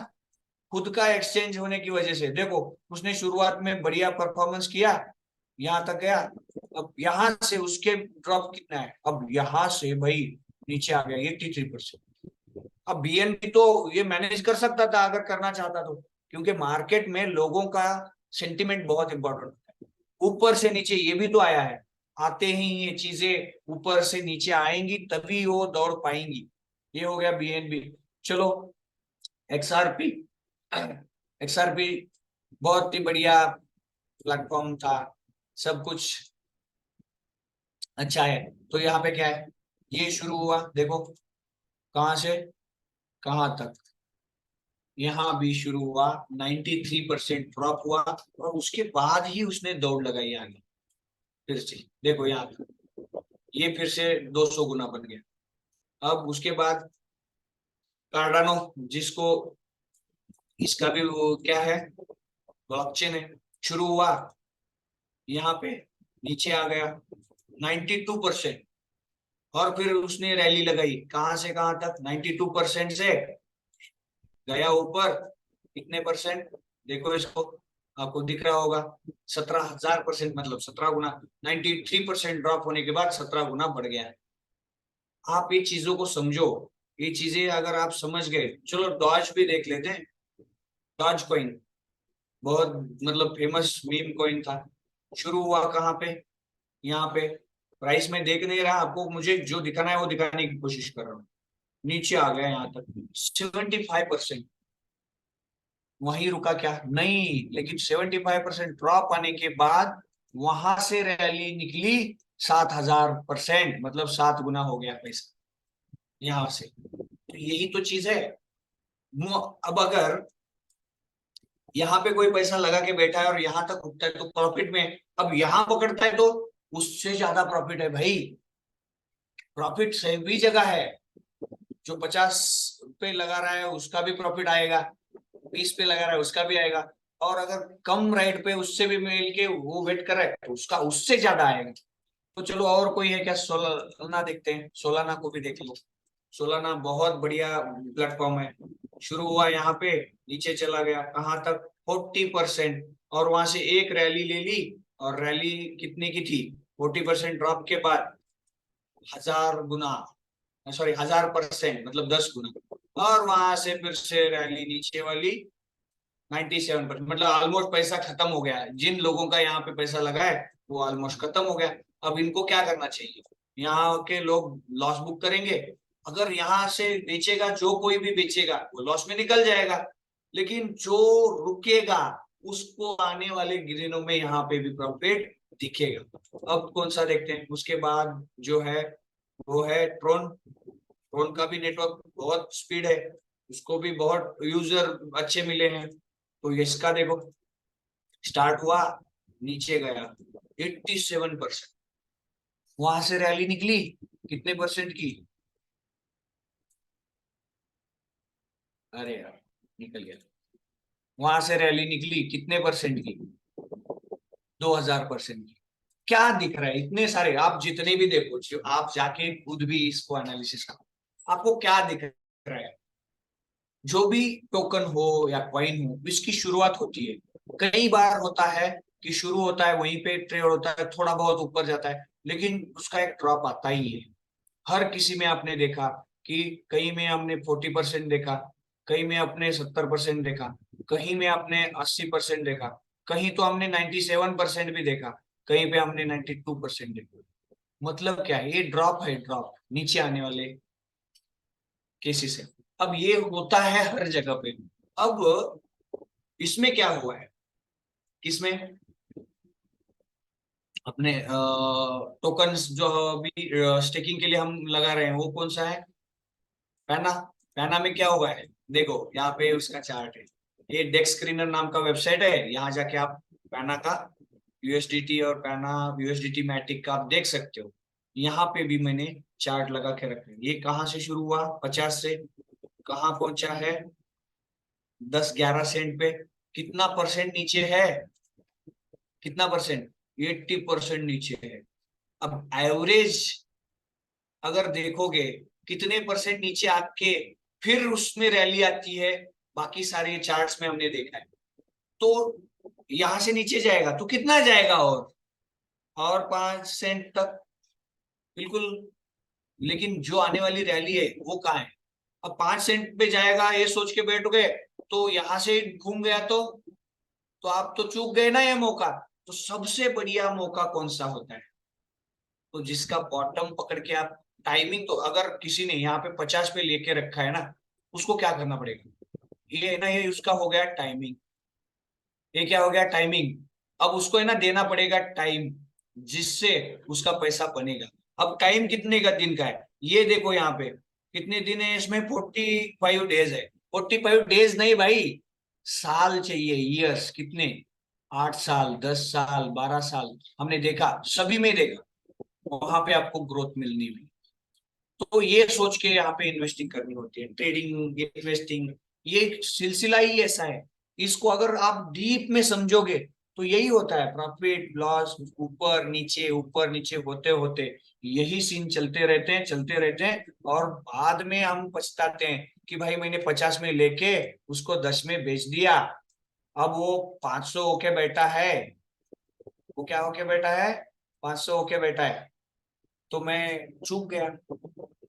खुद का एक्सचेंज होने की वजह से। देखो उसने शुरुआत में बढ़िया परफॉर्मेंस किया, यहाँ तक गया, अब यहाँ से उसके ड्रॉप कितना है, अब यहाँ से भाई नीचे आ गया 83%। अब बीएनबी तो ये मैनेज कर सकता था अगर करना चाहता तो, क्योंकि मार्केट में लोगों का सेंटिमेंट बहुत इंपॉर्टेंट है। ऊपर से नीचे ये भी तो आया है, आते ही ये चीजें ऊपर से नीचे आएंगी तभी वो दौड़ पाएंगी। ये हो गया बीएनबी। चलो एक्सआरपी, एक्सआरपी बहुत ही बढ़िया प्लेटफॉर्म था, सब कुछ अच्छा है। तो यहाँ पे क्या है, ये शुरू हुआ, देखो कहां से कहां तक, यहाँ भी शुरू हुआ 93% ड्रॉप हुआ, और उसके बाद ही उसने दौड़ लगाई आगे फिर से। देखो यहाँ ये फिर से 200 गुना बन गया। अब उसके बाद कार्डानो, जिसको इसका भी वो क्या है ब्लॉकचेन है, शुरू हुआ यहाँ पे नीचे आ गया 92%, और फिर उसने रैली लगाई कहां से कहां तक, 92% से गया ऊपर कितने परसेंट, देखो इसको आपको दिख रहा होगा 17,000%, मतलब 17 गुना। 93% ड्रॉप होने के बाद 17 गुना बढ़ गया है। आप ये चीजों को समझो, ये चीजें अगर आप समझ गए। चलो डॉज भी देख लेते हैं। डॉज कॉइन बहुत मतलब फेमस मीम कॉइन था, शुरू हुआ कहाँ पे, यहाँ पे। प्राइस में देख नहीं रहा आपको, मुझे जो दिखाना है वो दिखाने की कोशिश कर रहा हूँ। नीचे आ गया यहाँ तक 75%, वहीं रुका क्या नहीं, लेकिन 75% ड्रॉप आने के बाद वहां से रैली निकली 7,000%, मतलब 7 गुना हो गया पैसा यहां से। तो यही तो चीज है। अब अगर यहाँ पे कोई पैसा लगा के बैठा है और यहाँ तक उठता है तो प्रॉफिट में, अब यहाँ पकड़ता है तो उससे ज्यादा प्रॉफिट है भाई। प्रॉफिट सभी जगह है, जो 50 पे लगा रहा है उसका भी प्रॉफिट आएगा, 20 पे लगा रहा है उसका भी आएगा, और अगर कम रेट पे उससे भी मिल के वो वेट कर रहा है तो उसका उससे ज्यादा आएगा। तो चलो और कोई है क्या, सोलाना देखते हैं, सोलाना को भी देख लो। सोलाना बहुत बढ़िया प्लेटफॉर्म है, शुरू हुआ यहाँ पे, नीचे चला गया कहाँ तक 40%, और वहां से एक रैली ले ली, और रैली कितने की थी, 40% ड्रॉप के बाद 1000 गुना, सॉरी 1000%, मतलब 10 गुना, और वहां से फिर से रैली नीचे वाली 97%, मतलब ऑलमोस्ट पैसा खत्म हो गया है। जिन लोगों का यहाँ पे पैसा लगा है वो ऑलमोस्ट खत्म हो गया। अब इनको क्या करना चाहिए, यहाँ के लोग लॉस बुक करेंगे। अगर यहाँ से बेचेगा, जो कोई भी बेचेगा वो लॉस में निकल जाएगा, लेकिन जो रुकेगा उसको आने वाले दिनों में यहाँ पे भी प्रॉफिट दिखेगा। अब कौन सा देखते हैं, उसके बाद जो है वो है ट्रोन। ट्रोन का भी नेटवर्क बहुत स्पीड है, उसको भी बहुत यूजर अच्छे मिले हैं। तो इसका देखो स्टार्ट हुआ, नीचे गया 87%, वहां से रैली निकली कितने परसेंट की, अरे यार निकल गया, वहां से रैली निकली कितने परसेंट की, 2000% की। क्या दिख रहा है, इतने सारे आप जितने भी देखो, जो आप जाके खुद भी इसको एनालिसिस करो, आपको क्या दिख रहा है। जो भी टोकन हो या कॉइन हो, इसकी शुरुआत होती है, कई बार होता है कि शुरू होता है वहीं पे ट्रेड होता है, थोड़ा बहुत ऊपर जाता है, लेकिन उसका एक ड्रॉप आता ही है। हर किसी में आपने देखा कि कहीं में हमने 40% देखा, कहीं में अपने 70% देखा, कहीं में आपने 80% देखा, कहीं तो हमने 97% भी देखा, कहीं पे हमने 92% देखा। मतलब क्या है, ये ड्रॉप है, ड्रॉप नीचे आने वाले केसेस है। अब ये होता है हर जगह पे। अब इसमें क्या हुआ है, इसमें अपने टोकन्स जो अभी स्टेकिंग के लिए हम लगा रहे हैं वो कौन सा है, पैना। पैना में क्या हुआ है, देखो यहाँ पे उसका चार्ट है, ये डेक्स स्क्रीनर नाम का वेबसाइट है, यहाँ जाके आप पैना का यूएसडीटी और पैना यूएसडीटी मैटिक का आप देख सकते हो। यहाँ पे भी मैंने चार्ट लगा के रखा है। ये कहाँ से शुरू हुआ 50 से, कहाँ पहुंचा है 10-11 सेंट पे, कितना परसेंट नीचे है, कितना परसेंट, 80% नीचे है। अब एवरेज अगर देखोगे कितने परसेंट नीचे आके फिर उसमें रैली आती है, बाकी सारे चार्ट्स में हमने देखा है। तो यहां से नीचे जाएगा तो कितना जाएगा, और 5 सेंट तक, बिल्कुल। लेकिन जो आने वाली रैली है वो कहाँ है? अब 5 सेंट पे जाएगा ये सोच के बैठ गए, तो यहां से घूम गया तो आप तो चूक गए ना ये मौका। तो सबसे बढ़िया मौका कौन सा होता है? तो जिसका बॉटम पकड़ के आप टाइमिंग, तो अगर किसी ने यहाँ पे 50 पे लेके रखा है ना, उसको क्या करना पड़ेगा? ये है ना, ये उसका हो गया टाइमिंग। ये क्या हो गया? टाइमिंग। अब उसको है ना देना पड़ेगा टाइम, जिससे उसका पैसा बनेगा। अब टाइम कितने का दिन का है ये देखो, यहाँ पे कितने दिन है इसमें? 45 डेज है। 45 डेज नहीं भाई, साल चाहिए, ईयर्स। कितने? 8 साल, 10 साल, 12 साल। हमने देखा, सभी में देखा, वहां पे आपको ग्रोथ मिलनी है। तो ये सोच के यहाँ पे इन्वेस्टिंग करनी होती है। ट्रेडिंग, इन्वेस्टिंग, ये सिलसिला ही ऐसा है। इसको अगर आप डीप में समझोगे तो यही होता है, प्रॉफिट लॉस, ऊपर नीचे होते होते यही सीन चलते रहते हैं, चलते रहते हैं। और बाद में हम पछताते हैं कि भाई मैंने 50 में लेके उसको 10 में बेच दिया। अब वो 500 होके बैठा है। वो क्या होके बैठा है? 500 होके बैठा है। तो मैं चूक गया,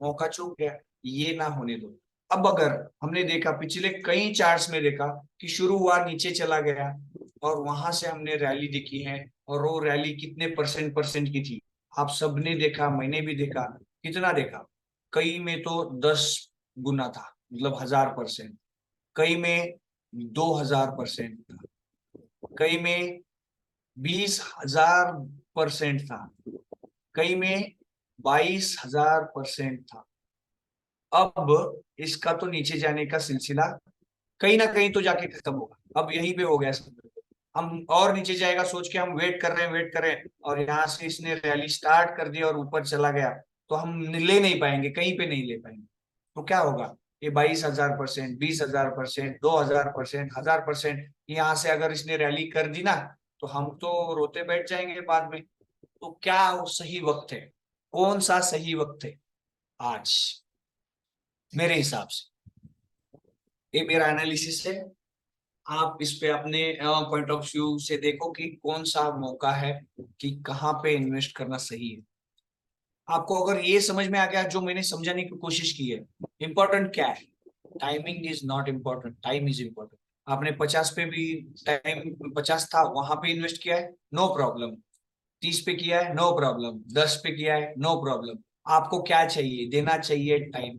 मौका चूक गया। ये ना होने दो। अब अगर हमने देखा, पिछले कई चार्ट्स में देखा कि शुरू हुआ, नीचे चला गया, और वहां से हमने रैली देखी है। और वो रैली कितने परसेंट की थी? आप सबने देखा, मैंने भी देखा। कितना देखा? कई में तो 10 गुना था, मतलब 1000%। कई में 2000% था। कई में 20,000% था। कई में 22,000% था। अब इसका तो नीचे जाने का सिलसिला कहीं ना कहीं तो जाके खत्म होगा। अब यहीं पे हो गया सब। हम और नीचे जाएगा सोच के हम वेट कर रहे हैं, वेट कर रहे हैं, और यहाँ से इसने रैली स्टार्ट कर दिया और ऊपर चला गया, तो हम ले नहीं पाएंगे, कहीं पे नहीं ले पाएंगे। तो क्या होगा? ये 22,000%, 20,000%, 2,000%, 1000%, यहाँ से अगर इसने रैली कर दी ना, तो हम तो रोते बैठ जाएंगे बाद में। तो क्या वो सही वक्त है? कौन सा सही वक्त है? आज, मेरे हिसाब से, ये मेरा एनालिसिस है। आप इस पे अपने पॉइंट ऑफ व्यू से देखो कि कौन सा मौका है, कि कहाँ पे इन्वेस्ट करना सही है। आपको अगर ये समझ में आ गया जो मैंने समझाने की कोशिश की है, इंपॉर्टेंट क्या है? Timing is not important, time is important. आपने 50 पे भी, टाइम 50 था वहां पे इन्वेस्ट किया है, नो प्रॉब्लम। 30 पे किया है, नो प्रॉब्लम। 10 पे किया है, नो प्रॉब्लम। आपको क्या चाहिए? देना चाहिए टाइम।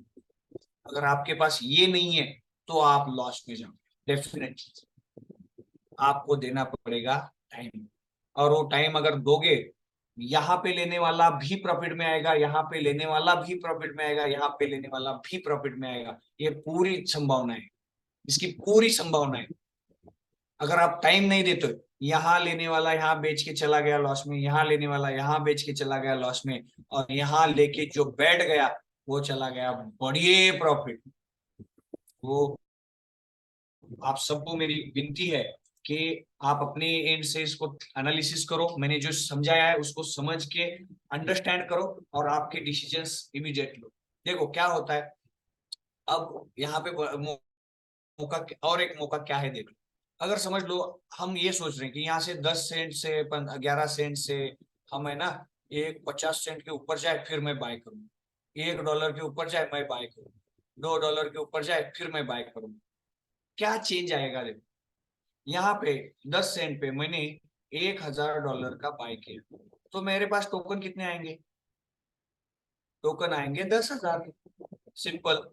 अगर आपके पास ये नहीं है तो आप लॉस में जाओगे डेफिनेटली। आपको देना पड़ेगा टाइम। और वो टाइम अगर दोगे, यहाँ पे लेने वाला भी प्रॉफिट में आएगा, यहाँ पे लेने वाला भी प्रॉफिट में आएगा, यहाँ पे लेने वाला भी प्रॉफिट में आएगा। ये पूरी संभावना है, इसकी पूरी संभावना है। अगर आप टाइम नहीं देते, यहाँ लेने वाला यहाँ बेच के चला गया लॉस में, यहाँ लेने वाला यहाँ बेच के चला गया लॉस में, और यहाँ लेके जो बैठ गया वो चला गया बढ़िए प्रॉफिट। वो आप सबको मेरी विनती है कि आप अपने एंड से इसको एनालिसिस करो। मैंने जो समझाया है उसको समझ के अंडरस्टैंड करो, और आपके डिसीजंस इमीडिएट लो। देखो क्या होता है, अब यहाँ पे मौका, और एक मौका क्या है देख लो। अगर समझ लो, हम ये सोच रहे हैं कि यहाँ से 10 सेंट से 11 सेंट से हम है ना, एक 50 सेंट के ऊपर जाए फिर मैं बाय करूँ, $1 के ऊपर जाए मैं बाय करूँ, $2 के ऊपर जाए फिर मैं बाय करूँ। क्या चेंज आएगा? देखो यहाँ पे 10 सेंट पे मैंने $1,000 का बाय किया, तो मेरे पास टोकन कितने आएंगे? टोकन आएंगे 10,000। सिंपल।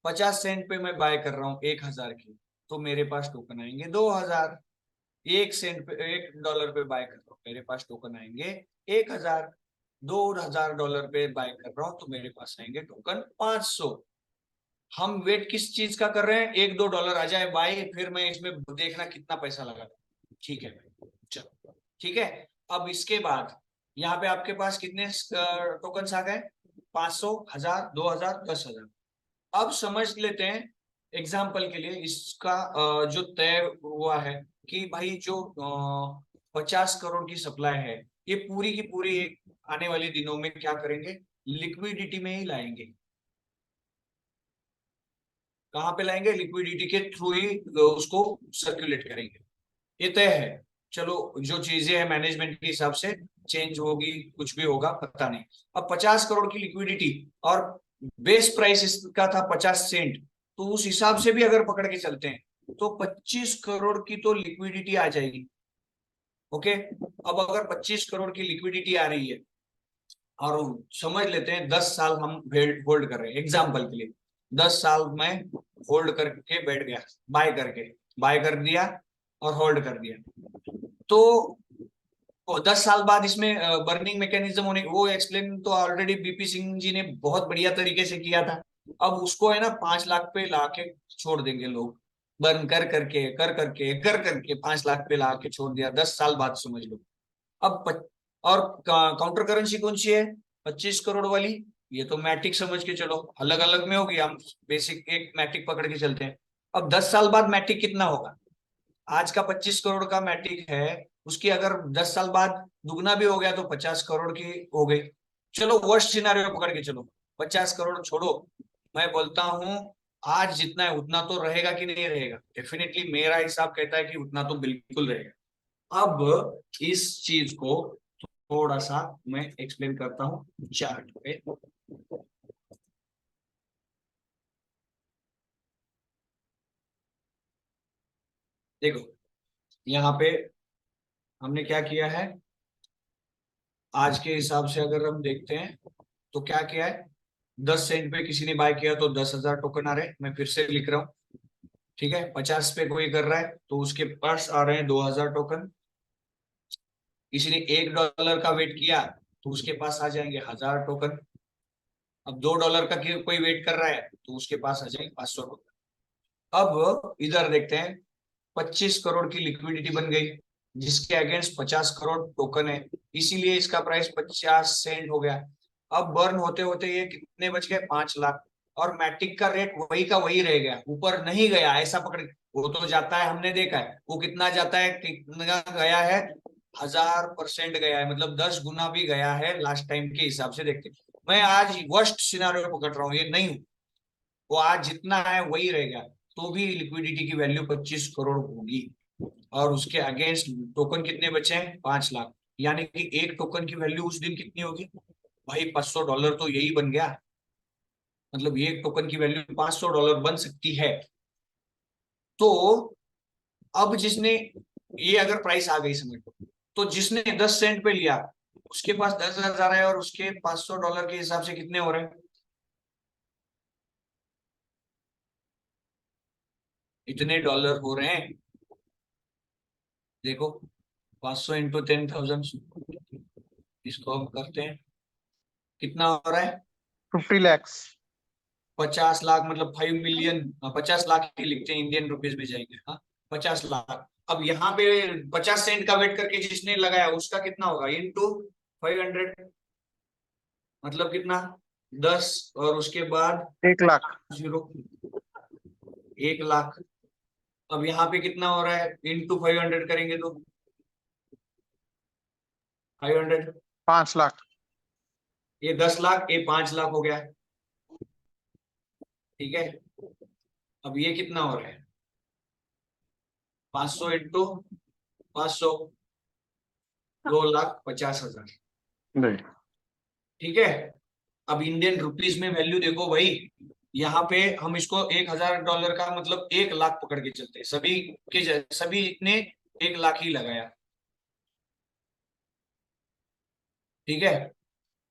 50 सेंट पे मैं बाय कर रहा हूँ 1,000 की, तो मेरे पास टोकन आएंगे 2,000। 1 सेंट पे, $1 पे बाय कर रहा हूँ, मेरे पास टोकन आएंगे 1,000। $2,000 पे बाय कर रहा हूँ तो मेरे पास आएंगे टोकन 500। हम वेट किस चीज का कर रहे हैं? $1-2 आ जाए बाय, फिर मैं इसमें देखना कितना पैसा लगा। ठीक है भाई, चलो ठीक है। अब इसके बाद यहाँ पे आपके पास कितने टोकन आ गए? 500, 1000, 2000, 10,000। अब समझ लेते हैं एग्जाम्पल के लिए इसका, जो तय हुआ है कि भाई जो 50 करोड़ की सप्लाई है, ये पूरी की पूरी आने वाले दिनों में क्या करेंगे? लिक्विडिटी में ही लाएंगे। कहाँ पे लाएंगे? लिक्विडिटी के थ्रू ही उसको सर्कुलेट करेंगे, ये तय है। चलो जो चीजें हैं मैनेजमेंट के हिसाब से चेंज होगी, कुछ भी होगा पता नहीं। अब 50 करोड़ की लिक्विडिटी और बेस प्राइस इसका था 50 सेंट, तो उस हिसाब से भी अगर पकड़ के चलते हैं तो 25 करोड़ की तो लिक्विडिटी आ जाएगी। ओके, अब अगर 25 करोड़ की लिक्विडिटी आ रही है और समझ लेते हैं 10 साल हम होल्ड कर रहे हैं एग्जाम्पल के लिए, 10 साल में होल्ड करके बैठ गया, बाय कर दिया और होल्ड कर दिया, तो 10 साल बाद इसमें बर्निंग मैकेनिज्म होने, वो एक्सप्लेन तो ऑलरेडी बीपी सिंह जी ने बहुत बढ़िया तरीके से किया था। अब उसको है ना 5 लाख पे लाके छोड़ देंगे लोग, बर्न कर करके 5 लाख पे ला के छोड़ दिया, 10 साल बाद समझ लो। अब और काउंटर करेंसी कौन सी है 25 करोड़ वाली? ये तो मैटिक समझ के चलो, अलग अलग में होगी, हम बेसिक एक मैटिक पकड़ के चलते हैं। अब 10 साल बाद मैटिक कितना होगा? आज का 25 करोड़ का मैटिक है, उसकी अगर 10 साल बाद दुगना भी हो गया तो 50 करोड़ की हो गई। चलो वर्स्ट सिनेरियो पकड़ के चलो, 50 करोड़ छोड़ो, मैं बोलता हूं आज जितना है उतना तो रहेगा कि नहीं रहेगा? डेफिनेटली मेरा हिसाब कहता है कि उतना तो बिल्कुल रहेगा। अब इस चीज को थोड़ा सा मैं एक्सप्लेन करता हूं चार्ट पे। देखो यहाँ पे हमने क्या किया है, आज के हिसाब से अगर हम देखते हैं तो क्या किया है, 10 सेंट पे किसी ने बाय किया तो 10,000 टोकन आ रहे हैं, मैं फिर से लिख रहा हूँ। ठीक है, 50 पे कोई कर रहा है तो उसके पास आ रहे हैं 2,000 टोकन। किसी ने $1 का वेट किया तो उसके पास आ जाएंगे 1,000 टोकन। अब $2 का कोई वेट कर रहा है तो उसके पास आ जाएंगे 500 टोकन। अब इधर देखते हैं, 25 करोड़ की लिक्विडिटी बन गई जिसके अगेंस्ट 50 करोड़ टोकन है, इसीलिए इसका प्राइस 50 सेंट हो गया। अब बर्न होते होते ये कितने बच गए? 5 लाख। और मैटिक का रेट वही का वही रह गया, ऊपर नहीं गया, ऐसा पकड़, वो तो जाता है, हमने देखा है वो कितना जाता है, कितना गया है, 1,000% गया है, मतलब 10 गुना भी गया है लास्ट टाइम के हिसाब से देखते। मैं आज वर्स्ट सिनारियो पकड़ रहा हूँ, ये नहीं, वो आज जितना है वही रह गया, तो भी लिक्विडिटी की वैल्यू 25 करोड़ होगी। और उसके अगेंस्ट टोकन कितने बचे हैं? 5 लाख। यानी कि एक टोकन की वैल्यू उस दिन कितनी होगी भाई? $500 तो यही बन गया, मतलब ये टोकन की वैल्यू $500 बन सकती है। तो अब जिसने, ये अगर प्राइस आ गई समझ लो, तो जिसने 10 सेंट पे लिया उसके पास 10,000 है और उसके $500 के हिसाब से कितने हो रहे हैं? इतने डॉलर हो रहे हैं, देखो 500 इंटू 10,000, इसको हम करते हैं, कितना हो रहा है? 50 lakhs। 50 लाख मतलब 5 मिलियन, 50 लाख ही लिखते हैं, इंडियन रुपीज में जाएंगे। हाँ 50 लाख। अब यहाँ पे 50 सेंट का वेट करके जिसने लगाया उसका कितना होगा? इंटू 500, मतलब कितना? 10, और उसके बाद 1 लाख। 0, 1 लाख। अब यहाँ पे कितना हो रहा है? इंटू 500 करेंगे तो 500, 5 लाख। ये 10 लाख, ये 5 लाख हो गया। ठीक है, अब ये कितना हो रहा है? 500 इंटू 500, 2,50,000। नहीं, ठीक है, अब इंडियन रुपीज में वैल्यू देखो भाई, यहाँ पे हम इसको $1,000 का मतलब 1 लाख पकड़ के चलते हैं, सभी के सभी ने 1 लाख ही लगाया। ठीक है,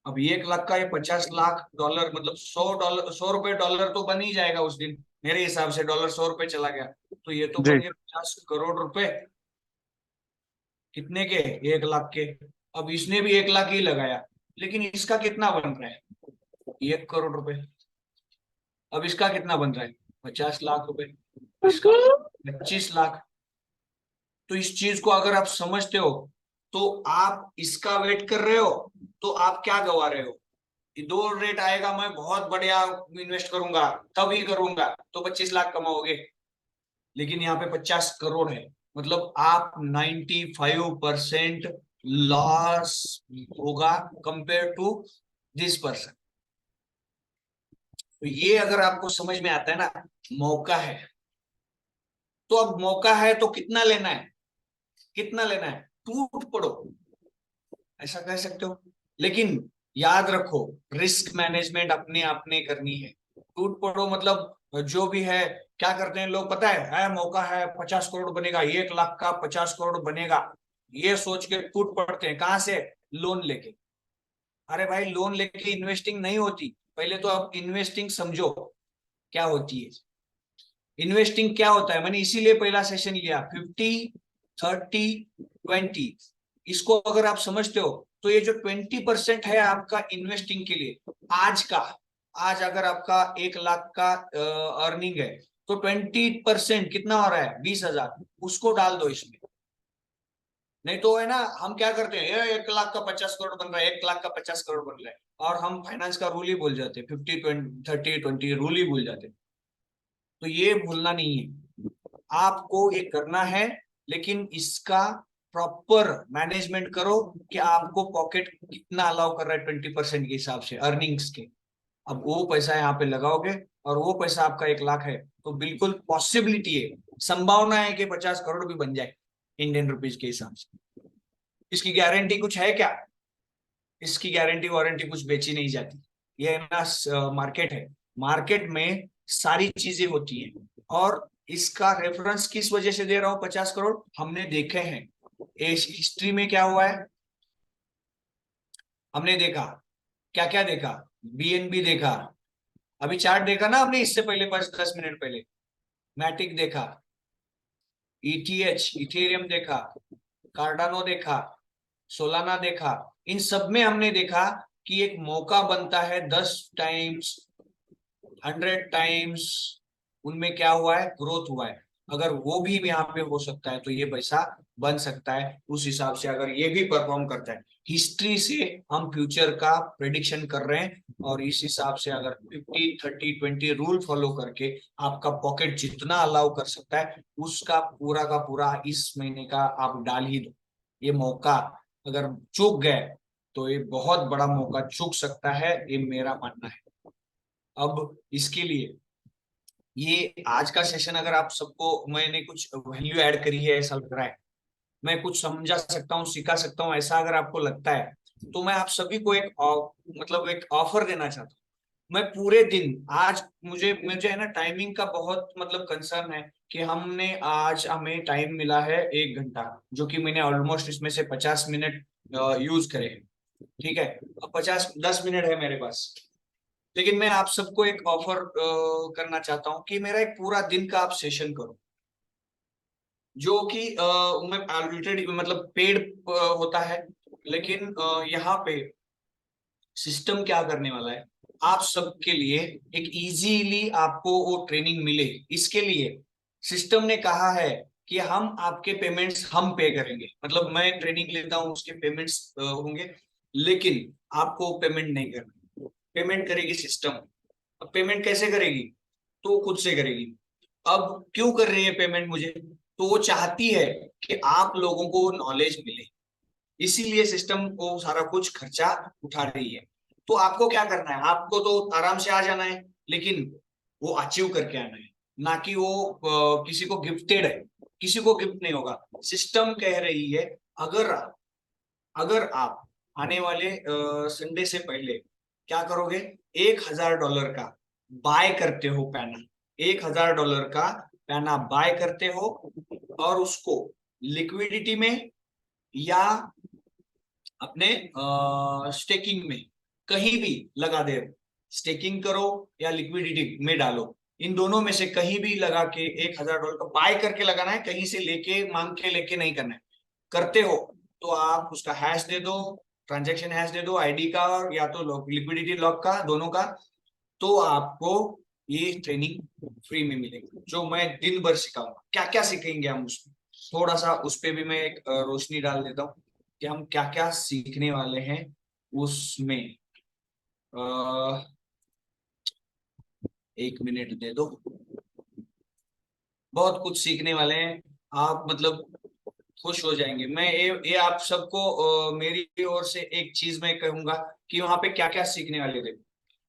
अब 1 लाख का ये $50 लाख मतलब $100, $100 तो बन ही जाएगा उस दिन, मेरे हिसाब से डॉलर $100 चला गया तो ये तो जी। बन गए 50 करोड़ रुपए। कितने के? 1 लाख के। अब इसने भी 1 लाख ही लगाया, लेकिन इसका कितना बन रहा है? 1 करोड़ रुपए। अब इसका कितना बन रहा है? 50 लाख रुपए। इसका 25 लाख। तो इस चीज को अगर आप समझते हो तो आप इसका वेट कर रहे हो तो आप क्या गवा रहे हो? दो रेट आएगा, मैं बहुत बढ़िया इन्वेस्ट करूंगा तभी करूंगा तो 25 लाख कमाओगे, लेकिन यहाँ पे 50 करोड़ है, मतलब आप 95% लॉस होगा कंपेयर टू दिस पर्सन। तो ये अगर आपको समझ में आता है ना, मौका है, तो अब मौका है तो कितना लेना है, कितना लेना है, टूट पड़ो, ऐसा कह सकते हो। लेकिन याद रखो, रिस्क मैनेजमेंट अपने आपने करनी है। टूट पड़ो मतलब जो भी है, क्या करते हैं लोग पता है मौका है 50 करोड़ बनेगा, 1 लाख का 50 करोड़ बनेगा, ये सोच के टूट पड़ते हैं। कहां से? लोन लेके। अरे भाई लोन लेके इन्वेस्टिंग नहीं होती, पहले तो आप इन्वेस्टिंग समझो क्या होती है। इन्वेस्टिंग क्या होता है, मैंने इसीलिए पहला सेशन लिया 50-30-20। इसको अगर आप समझते हो तो ये जो 20% है आपका इन्वेस्टिंग के लिए, आज का, आज अगर आपका 1 लाख का अर्निंग है तो 20% कितना हो रहा है, 20,000, उसको डाल दो इसमें। नहीं तो है ना, हम क्या करते हैं, ये 1 लाख का 50 करोड़ बन रहा है, 1 लाख का 50 करोड़ बन रहा है, और हम फाइनेंस का रूल ही भूल जाते हैं, 50-20-30-20 रूल ही भूल जाते हैं। तो ये भूलना नहीं है, आपको ये करना है, लेकिन इसका प्रॉपर मैनेजमेंट करो कि आपको पॉकेट कितना अलाउ कर रहा है 20% के हिसाब से अर्निंग्स के। अब वो पैसा यहाँ पे लगाओगे और वो पैसा आपका 1 लाख है, तो बिल्कुल पॉसिबिलिटी है, संभावना है कि 50 करोड़ भी बन जाए इंडियन रुपीज के हिसाब से। इसकी गारंटी कुछ है क्या? इसकी गारंटी वारंटी कुछ बेची नहीं जाती, ये ना मार्केट है, मार्केट में सारी चीजें होती हैं। और इसका रेफरेंस किस वजह से दे रहा हूं 50 करोड़, हमने देखे हैं इस हिस्ट्री में क्या हुआ है, हमने देखा, क्या क्या देखा, बीएनबी देखा, अभी चार्ट देखा ना आपने इससे पहले 10 मिनट पहले, मैटिक देखा, ईटीएच इथेरियम देखा, कार्डानो देखा, सोलाना देखा, इन सब में हमने देखा कि एक मौका बनता है 10 टाइम्स, 100 टाइम्स, उनमें क्या हुआ है, ग्रोथ हुआ है। अगर वो भी यहाँ पे हो सकता है तो ये पैसा बन सकता है, उस हिसाब से अगर ये भी परफॉर्म करता है। हिस्ट्री से हम फ्यूचर का प्रेडिक्शन कर रहे हैं, और इस हिसाब से अगर 50-30-20 रूल फॉलो करके आपका पॉकेट जितना अलाउ कर सकता है, उसका पूरा का पूरा इस महीने का आप डाल ही दो। ये मौका अगर चूक गए तो ये बहुत बड़ा मौका चूक सकता है, ये मेरा मानना है। अब इसके लिए ये आज का सेशन अगर आप सबको मैंने कुछ वैल्यू ऐड करी है ऐसा लग रहा है, मैं कुछ समझा सकता हूँ, सिखा सकता हूँ, ऐसा अगर आपको लगता है, तो मैं आप सभी को एक मतलब एक ऑफर देना चाहता हूँ। मैं पूरे दिन आज, मुझे मुझे है ना टाइमिंग का बहुत मतलब कंसर्न है कि हमने आज हमें टाइम मिला है 1 घंटा, जो कि मैंने ऑलमोस्ट इसमें से 50 मिनट यूज करे हैं। ठीक है, अब 10 मिनट है मेरे पास, लेकिन मैं आप सबको एक ऑफर करना चाहता हूँ कि मेरा एक पूरा दिन का आप सेशन करो, जो कि मैं ऑलरेडी मतलब पेड होता है, लेकिन यहाँ पे सिस्टम क्या करने वाला है, आप सबके लिए एक इजीली आपको वो ट्रेनिंग मिले, इसके लिए सिस्टम ने कहा है कि हम आपके पेमेंट्स हम पे करेंगे, मतलब मैं ट्रेनिंग लेता हूँ उसके पेमेंट्स होंगे, लेकिन आपको पेमेंट नहीं करना, पेमेंट करेगी सिस्टम। अब पेमेंट कैसे करेगी, तो खुद से करेगी। अब क्यों कर रही है पेमेंट मुझे, तो वो चाहती है कि आप लोगों को नॉलेज मिले, इसीलिए सिस्टम को सारा कुछ खर्चा उठा रही है। तो आपको क्या करना है, आपको तो आराम से आ जाना है, लेकिन वो अचीव करके आना है, ना कि वो किसी को गिफ्टेड है, किसी को गिफ्ट नहीं होगा। सिस्टम कह रही है अगर अगर आप आने वाले संडे से पहले क्या करोगे, $1,000 का बाय करते हो पैना, $1,000 का पैना बाय करते हो, और उसको लिक्विडिटी में या अपने स्टेकिंग में कहीं भी लगा दे, स्टेकिंग करो या लिक्विडिटी में डालो, इन दोनों में से कहीं भी लगा के $1,000 का बाय करके लगाना है, कहीं से लेके मांग के लेके नहीं करना है। करते हो तो आप उसका हैश दे दो, ट्रांजैक्शन हैश दे दो आईडी का, और या तो लिक्विडिटी लॉक का, दोनों का, तो आपको ये ट्रेनिंग फ्री में मिलेगी, जो मैं दिन भर सिखाऊंगा। क्या क्या सीखेंगे हम उसमें, थोड़ा सा उस पर भी मैं एक रोशनी डाल देता हूँ कि हम क्या क्या सीखने वाले हैं उसमें। 1 मिनट दे दो, बहुत कुछ सीखने वाले हैं आप, मतलब खुश हो जाएंगे। मैं ये आप सबको मेरी ओर से एक चीज मैं कहूंगा कि वहां पे क्या क्या सीखने वाले थे।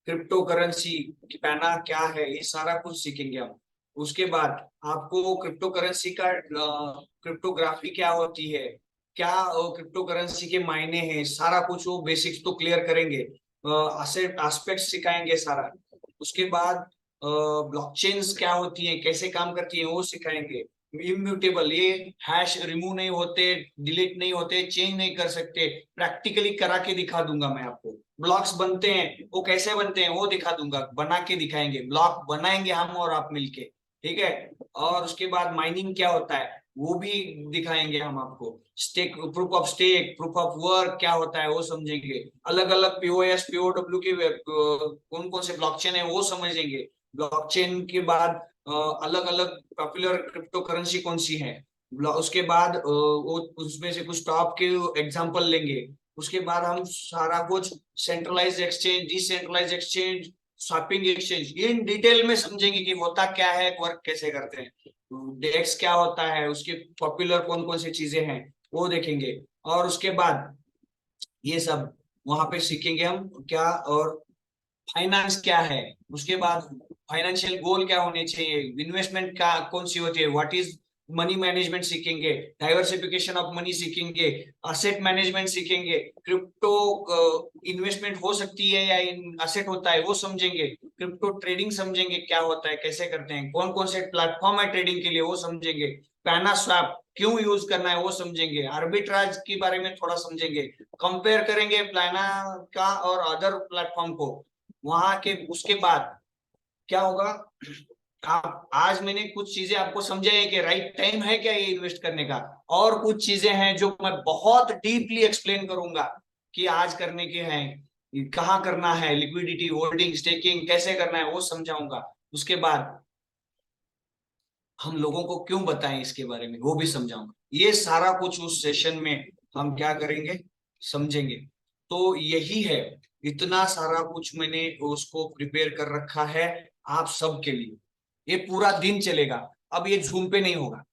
क्रिप्टो करेंसी पैना क्या है, ये सारा कुछ सीखेंगे हम। उसके बाद आपको क्रिप्टो करेंसी का क्रिप्टोग्राफी क्या होती है, क्या क्रिप्टो करेंसी के मायने हैं, सारा कुछ वो बेसिक्स तो क्लियर करेंगे, एसेट एस्पेक्ट सिखाएंगे सारा। उसके बाद ब्लॉकचेन्स क्या होती है, कैसे काम करती है, वो सिखाएंगे। इम्यूटेबल, ये हैश रिमूव नहीं होते, डिलीट नहीं होते, चेंज नहीं कर सकते, प्रैक्टिकली करा के दिखा दूंगा मैं आपको। ब्लॉक्स बनते हैं, वो कैसे बनते हैं वो दिखा दूंगा, बना के दिखाएंगे, ब्लॉक बनाएंगे हम और आप मिलके, ठीक है। और उसके बाद माइनिंग क्या होता है वो भी दिखाएंगे हम आपको। Stake, proof of stake, proof of work क्या होता है वो समझेंगे। अलग अलग पीओएस पीओडब्ल्यू के कौन कौन से ब्लॉकचेन है वो समझेंगे। ब्लॉकचेन के बाद अलग अलग पॉपुलर क्रिप्टो करेंसी कौन सी है। उसके बाद वो उसमें से कुछ टॉप के एग्जांपल लेंगे। उसके बाद हम सारा कुछ centralize exchange, decentralize exchange, swapping exchange in detail में समझेंगे कि होता क्या है, वर्क कैसे करते हैं, डेक्स क्या होता है, उसके पॉपुलर कौन कौन सी चीजें हैं वो देखेंगे। और उसके बाद ये सब वहां पे सीखेंगे हम क्या, और फाइनेंस क्या है। उसके बाद फाइनेंशियल गोल क्या होने चाहिए, इन्वेस्टमेंट का कौन सी होती है, व्हाट इज मनी मैनेजमेंट सीखेंगे, डाइवर्सिफिकेशन ऑफ मनी सीखेंगे, असेट मैनेजमेंट सीखेंगे, क्रिप्टो इन्वेस्टमेंट हो सकती है या असेट होता है वो समझेंगे, क्रिप्टो ट्रेडिंग समझेंगे क्या होता है, कैसे करते हैं, कौन कौन से प्लेटफॉर्म है ट्रेडिंग के लिए वो समझेंगे, पैना स्वैप क्यों यूज करना है वो समझेंगे, आर्बिट्राज के बारे में थोड़ा समझेंगे, कंपेयर करेंगे प्लाना का और अदर प्लेटफॉर्म को वहां के। उसके बाद क्या होगा, आप आज मैंने कुछ चीजें आपको समझाई कि राइट टाइम है क्या ये इन्वेस्ट करने का, और कुछ चीजें हैं जो मैं बहुत डीपली एक्सप्लेन करूंगा कि आज करने के हैं, कहाँ करना है, लिक्विडिटी, होल्डिंग, स्टेकिंग कैसे करना है वो समझाऊंगा। उसके बाद हम लोगों को क्यों बताएं इसके बारे में वो भी समझाऊंगा। ये सारा कुछ उस सेशन में हम क्या करेंगे, समझेंगे। तो यही है, इतना सारा कुछ मैंने उसको प्रिपेयर कर रखा है आप सबके लिए। ये पूरा दिन चलेगा। अब ये जूम पे नहीं होगा,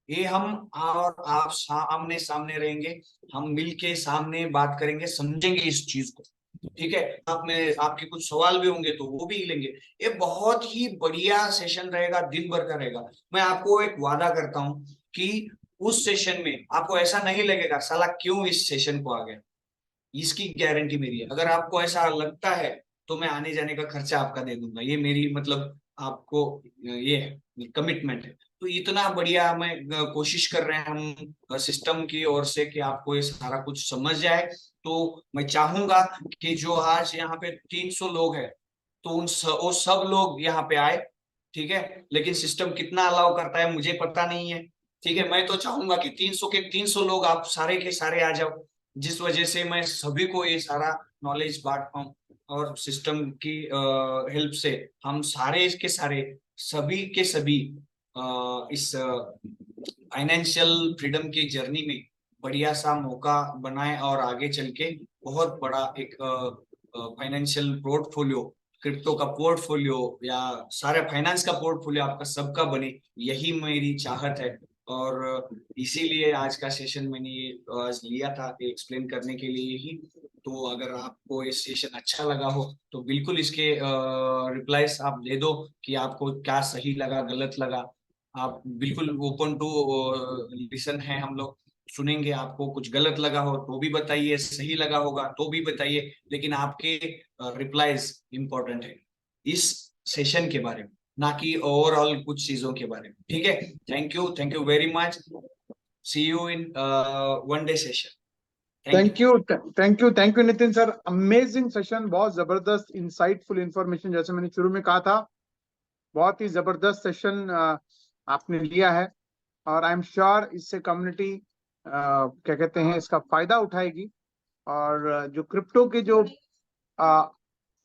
ये हम और आप आमने सामने रहेंगे, हम मिलके सामने बात करेंगे, समझेंगे इस चीज को, ठीक है। आप में आपके कुछ सवाल भी होंगे तो वो भी लेंगे। ये बहुत ही बढ़िया सेशन रहेगा, दिन भर का रहेगा। मैं आपको एक वादा करता हूँ कि उस सेशन में आपको ऐसा नहीं लगेगा साला क्यों इस सेशन को आ गया, इसकी गारंटी मेरी है। अगर आपको ऐसा लगता है तो मैं आने जाने का खर्चा आपका दे दूंगा, ये मेरी मतलब आपको ये है, कमिटमेंट है। तो इतना बढ़िया मैं कोशिश कर रहे हैं हम सिस्टम की ओर से कि आपको ये सारा कुछ समझ जाए। तो मैं चाहूंगा कि जो आज यहाँ पे 300 लोग हैं तो वो सब लोग यहाँ पे आए, ठीक है। लेकिन सिस्टम कितना अलाउ करता है मुझे पता नहीं है, ठीक है। मैं तो चाहूंगा कि 300 के 300 लोग आप सारे के सारे आ जाओ, जिस वजह से मैं सभी को ये सारा नॉलेज बांट पाऊँ, और सिस्टम की हेल्प से हम सारे के सारे सभी के सभी इस फाइनेंशियल फ्रीडम की जर्नी में बढ़िया सा मौका बनाए, और आगे चल के बहुत बड़ा एक फाइनेंशियल पोर्टफोलियो, क्रिप्टो का पोर्टफोलियो या सारे फाइनेंस का पोर्टफोलियो आपका सबका बने, यही मेरी चाहत है। और इसीलिए आज का सेशन मैंने ये आज लिया था एक्सप्लेन करने के लिए ही। तो अगर आपको ये सेशन अच्छा लगा हो तो बिल्कुल इसके रिप्लाईज आप दे दो कि आपको क्या सही लगा, गलत लगा। आप बिल्कुल ओपन टू लिसन है, हम लोग सुनेंगे। आपको कुछ गलत लगा हो तो भी बताइए, सही लगा होगा तो भी बताइए, लेकिन आपके रिप्लाईज इंपॉर्टेंट है इस सेशन के बारे में, ना कि ओवरऑल कुछ चीजों के बारे में, ठीक है। Thank you very much, see you in one day session. Thank you, thank you Nitin sir, amazing session, बहुत जबरदस्त इंसाइटफुल इंफॉर्मेशन, जैसे मैंने शुरू में कहा था, बहुत ही जबरदस्त सेशन आपने लिया है। और आई एम श्योर इससे कम्युनिटी क्या कहते हैं इसका फायदा उठाएगी, और जो क्रिप्टो के जो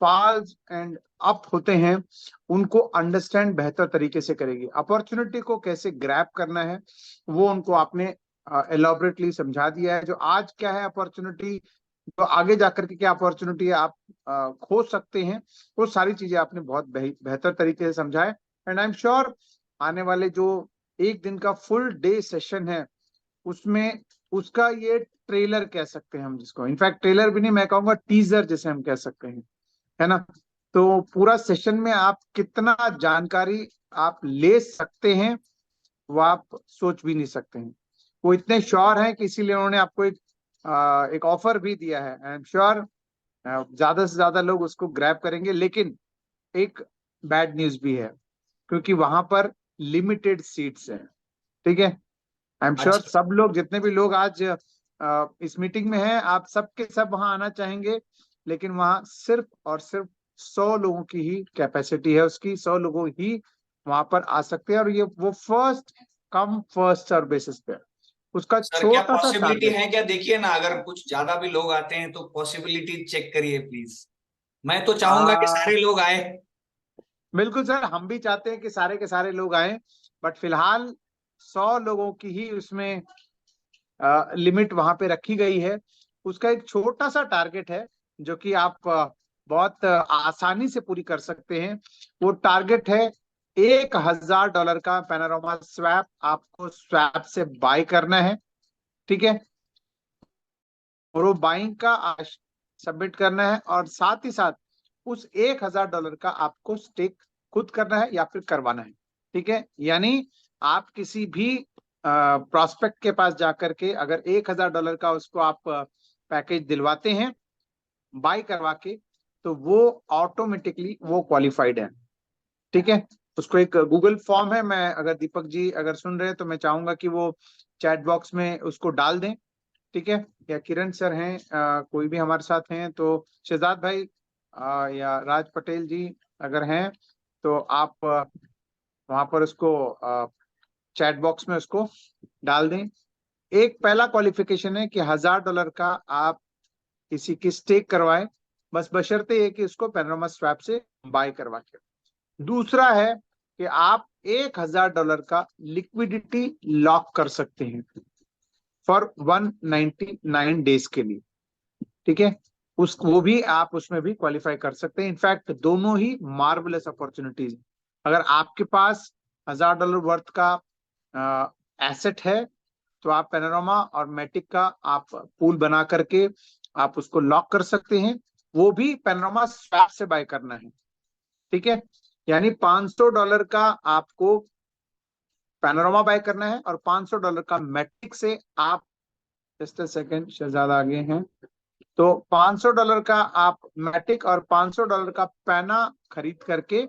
फॉल्स एंड अप होते हैं उनको अंडरस्टैंड बेहतर तरीके से करेगी, अपॉर्चुनिटी को कैसे ग्रैब करना है वो उनको आपने एलॉबरेटली समझा दिया है। जो आज क्या है अपॉर्चुनिटी, जो आगे जाकर के क्या अपॉर्चुनिटी आप खोज सकते हैं, वो सारी चीजें आपने बहुत बेहतर तरीके से समझाए। एंड आई एम श्योर आने वाले जो एक दिन का फुल डे सेशन है उसमें उसका ये ट्रेलर कह सकते हैं हम जिसको, इनफैक्ट ट्रेलर भी नहीं, मैं कहूंगा टीजर जिसे हम कह सकते हैं, है ना। तो पूरा सेशन में आप कितना जानकारी आप ले सकते हैं वो आप सोच भी नहीं सकते हैं। वो इतने श्योर हैं कि इसीलिए उन्होंने आपको एक ऑफर भी दिया है। आई एम श्योर ज्यादा से ज्यादा लोग उसको ग्रैब करेंगे, लेकिन एक बैड न्यूज भी है क्योंकि वहां पर लिमिटेड सीट्स हैं। ठीक है, आई एम श्योर अच्छा सब लोग, जितने भी लोग आज इस मीटिंग में हैं, आप सबके सब वहां आना चाहेंगे, लेकिन वहां सिर्फ और सिर्फ 100 लोगों की ही कैपेसिटी है, उसकी 100 लोगों ही वहां पर आ सकते हैं, और ये वो first come first serve basis पे है। उसका सर, क्या छोटा सा पॉसिबिलिटी टारगेट। है क्या? देखिए ना, अगर कुछ ज्यादा भी लोग आते हैं तो पॉसिबिलिटी चेक करिए प्लीज। मैं तो चाहूंगा कि सारे लोग आए। बिल्कुल सर, हम भी चाहते हैं कि सारे के सारे लोग आए, बट फिलहाल 100 लोगों की ही उसमें लिमिट वहां पे रखी गई है। उसका एक छोटा सा टारगेट है जो कि आप बहुत आसानी से पूरी कर सकते हैं। वो टारगेट है $1000 का पैनोरामा स्वैप, आपको स्वैप से बाय करना है। ठीक है, और वो बाइंग का सबमिट करना है, और साथ ही साथ उस $1000 का आपको स्टेक खुद करना है या फिर करवाना है। ठीक है, यानी आप किसी भी प्रोस्पेक्ट के पास जाकर के अगर $1000 का उसको आप पैकेज दिलवाते हैं बाय करवा के, तो वो ऑटोमेटिकली वो क्वालिफाइड है। ठीक है, उसको एक गूगल फॉर्म है, मैं अगर दीपक जी अगर सुन रहे हैं तो मैं चाहूंगा कि वो चैट बॉक्स में उसको डाल दें। ठीक है, या किरण सर हैं, कोई भी हमारे साथ हैं, तो शहजाद भाई या राज पटेल जी अगर हैं तो आप वहां पर उसको चैट बॉक्स में उसको डाल दें। एक पहला क्वालिफिकेशन है कि $1000 का आप किसी की स्टेक करवाएं, बस बशर्ते ये कि उसको पैनोरामा स्वैप से बाय करवा के। दूसरा है कि आप $1000 का लिक्विडिटी लॉक कर सकते हैं फॉर 199 डेज के लिए। ठीक है, उस वो भी आप उसमें भी क्वालिफाई कर सकते हैं। इनफैक्ट दोनों ही मार्वलस अपॉर्चुनिटीज। अगर आपके पास $1000 वर्थ का एसेट है तो आप पैनोरामा और मैटिक का आप पूल बना करके आप उसको लॉक कर सकते हैं, वो भी पैनोरामा स्वैप से बाय करना है। ठीक है, यानी $500 का आपको पैनोरामा बाय करना है और $500 का मैटिक से आप, जस्ट अ सेकेंड शहजाद आगे हैं, तो $500 का आप मैटिक और $500 का पैना खरीद करके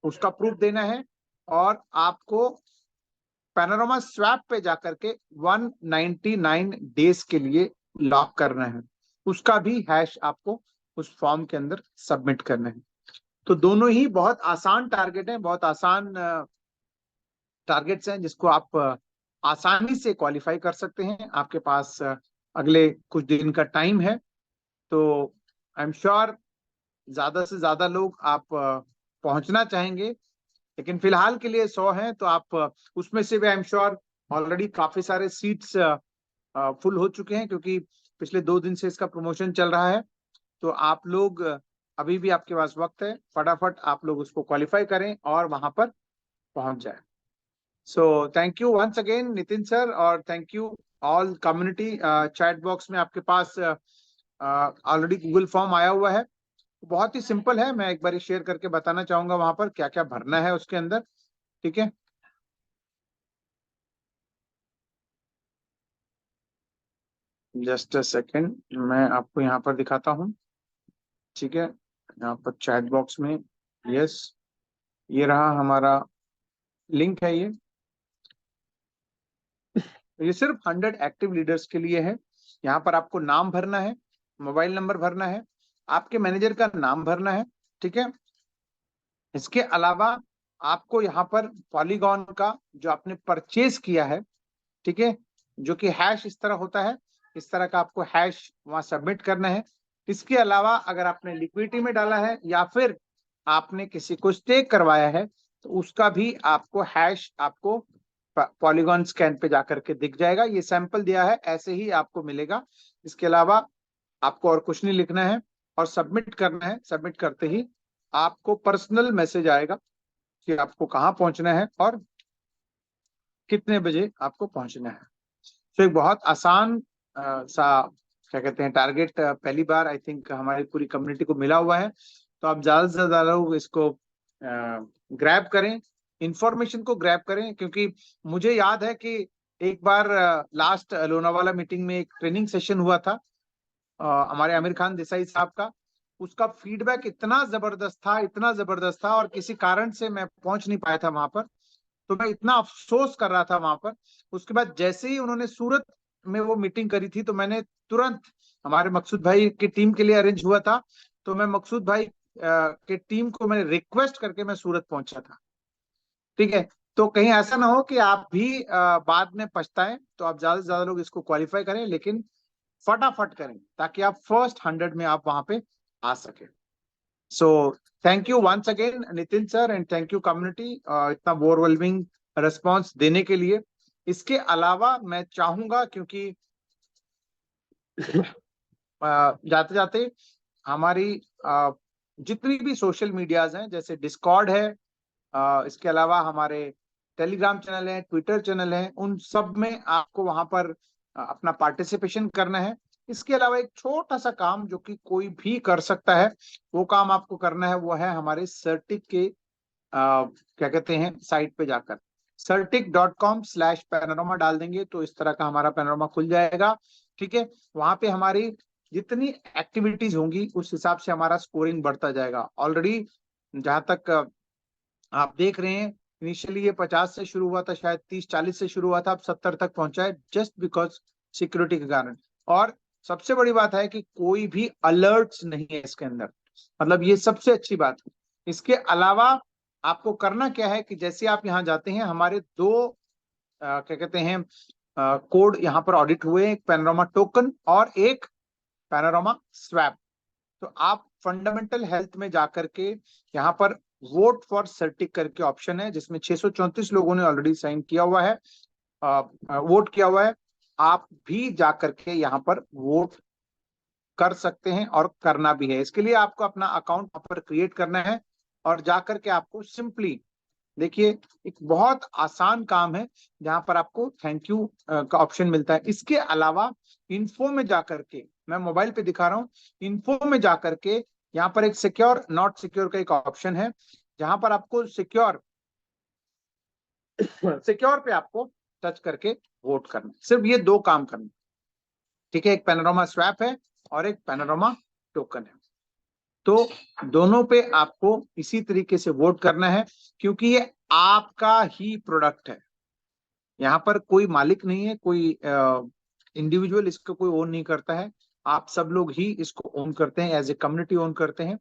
उसका प्रूफ देना है, और आपको पैनोरामा स्वैप पे जाकर के 199 डेज के लिए लॉक करना है। उसका भी हैश आपको उस फॉर्म के अंदर सबमिट करना है। तो दोनों ही बहुत आसान टारगेट हैं, बहुत आसान टारगेट्स हैं जिसको आप आसानी से क्वालिफाई कर सकते हैं। आपके पास अगले कुछ दिन का टाइम है, तो आई एम श्योर ज्यादा से ज्यादा लोग आप पहुंचना चाहेंगे, लेकिन फिलहाल के लिए 100 हैं, तो आप उसमें से भी आई एम श्योर ऑलरेडी काफी सारे सीट्स फुल हो चुके हैं, क्योंकि पिछले 2 दिन से इसका प्रमोशन चल रहा है। तो आप लोग अभी भी आपके पास वक्त है, फटाफट आप लोग उसको क्वालिफाई करें और वहां पर पहुंच जाए। So thank you once again Nitin sir, और thank you all community. Chat box में आपके पास ऑलरेडी गूगल फॉर्म आया हुआ है, बहुत ही सिंपल है। मैं एक बार शेयर करके बताना चाहूंगा वहां पर क्या क्या भरना है उसके अंदर। ठीक है, जस्ट अ सेकेंड, मैं आपको यहाँ पर दिखाता हूँ। ठीक है, यहाँ पर चैट बॉक्स में, यस, ये रहा हमारा लिंक है। ये सिर्फ 100 एक्टिव लीडर्स के लिए है। यहाँ पर आपको नाम भरना है, मोबाइल नंबर भरना है, आपके मैनेजर का नाम भरना है। ठीक है, इसके अलावा आपको यहाँ पर पॉलीगॉन का जो आपने परचेज किया है, ठीक है, जो कि हैश इस तरह होता है, इस तरह का आपको हैश वहां सबमिट करना है। इसके अलावा अगर आपने लिक्विडिटी में डाला है या फिर आपने किसी को स्टेक करवाया है, तो उसका भी आपको हैश आपको पॉलीगॉन स्कैन पे जाकर के दिख जाएगा। ये सैंपल दिया है, ऐसे ही आपको मिलेगा। इसके अलावा आपको और कुछ नहीं लिखना है और सबमिट करना है। सबमिट करते ही आपको पर्सनल मैसेज आएगा कि आपको कहाँ पहुंचना है और कितने बजे आपको पहुंचना है। तो एक बहुत आसान सा क्या कहते हैं टारगेट पहली बार आई थिंक हमारी पूरी कम्युनिटी को मिला हुआ है, तो आप ज्यादा से ज्यादा लोग इसको ग्रैब करें, इंफॉर्मेशन को ग्रैब करें, क्योंकि मुझे याद है कि एक बार लास्ट लोनावाला मीटिंग में एक ट्रेनिंग सेशन हुआ था हमारे आमिर खान देसाई साहब का। उसका फीडबैक इतना जबरदस्त था, इतना जबरदस्त था, और किसी कारण से मैं पहुंच नहीं पाया था वहां पर, तो मैं इतना अफसोस कर रहा था वहां पर। उसके बाद जैसे ही उन्होंने सूरत में वो मीटिंग करी थी, तो मैंने तुरंत, हमारे मकसूद भाई की टीम के लिए अरेंज हुआ था, तो मैं मकसूद भाई के टीम को मैंने रिक्वेस्ट करके मैं सूरत पहुंचा था। ठीक है, तो कहीं ऐसा ना हो कि आप भी बाद में पछताएं। तो आप ज्यादा से ज्यादा लोग इसको क्वालिफाई करें, लेकिन फटाफट करें, ताकि आप फर्स्ट 100 में आप वहां पे आ सके। So thank you once again Nitin sir, and thank you community इतना ओवरवेलमिंग रिस्पॉन्स देने के लिए। इसके अलावा मैं चाहूंगा, क्योंकि जाते जाते हमारी जितनी भी सोशल मीडियाज हैं, जैसे डिस्कॉर्ड है, इसके अलावा हमारे टेलीग्राम चैनल है, ट्विटर चैनल है, उन सब में आपको वहां पर अपना पार्टिसिपेशन करना है। इसके अलावा एक छोटा सा काम जो कि कोई भी कर सकता है, वो काम आपको करना है, वो है हमारे सर्टिक के क्या कहते हैं साइट पे जाकर certic.com/panorama डाल देंगे तो इस तरह का हमारा पैनोरामा खुल जाएगा। ठीक है, वहां पे हमारी जितनी एक्टिविटीज होंगी उस हिसाब से हमारा स्कोरिंग बढ़ता जाएगा। ऑलरेडी जहां तक आप देख रहे हैं, इनिशियली ये 50 से शुरू हुआ था, शायद 30-40 से शुरू हुआ था, अब 70 तक पहुंचा है, जस्ट बिकॉज सिक्योरिटी के कारण। और सबसे बड़ी बात है कि कोई भी अलर्ट्स नहीं है इसके अंदर, मतलब ये सबसे अच्छी बात है। इसके अलावा आपको करना क्या है कि जैसे आप यहाँ जाते हैं, हमारे दो क्या कहते हैं कोड यहाँ पर ऑडिट हुए, एक पैनोरामा टोकन और एक पैनोरामा स्वैप। तो आप फंडामेंटल हेल्थ में जाकर के यहाँ पर वोट फॉर सर्टिक करके ऑप्शन है, जिसमें 634 लोगों ने ऑलरेडी साइन किया हुआ है, वोट किया हुआ है। आप भी जाकर के यहाँ पर वोट कर सकते हैं और करना भी है। इसके लिए आपको अपना अकाउंट यहाँ पर क्रिएट करना है, और जाकर के आपको सिंपली देखिए, एक बहुत आसान काम है जहां पर आपको थैंक यू का ऑप्शन मिलता है। इसके अलावा इन्फो में जाकर के, मैं मोबाइल पे दिखा रहा हूँ, इन्फो में जाकर के यहाँ पर एक सिक्योर नॉट सिक्योर का एक ऑप्शन है, जहां पर आपको सिक्योर सिक्योर पे आपको टच करके वोट करना, सिर्फ ये दो काम करना। ठीक है, एक पैनोरामा स्वैप है और एक पैनोरामा टोकन है, तो दोनों पे आपको इसी तरीके से वोट करना है, क्योंकि ये आपका ही प्रोडक्ट है। यहाँ पर कोई मालिक नहीं है, कोई इंडिविजुअल इसको कोई ओन नहीं करता है, आप सब लोग ही इसको ओन करते हैं, एज ए कम्युनिटी ओन करते हैं।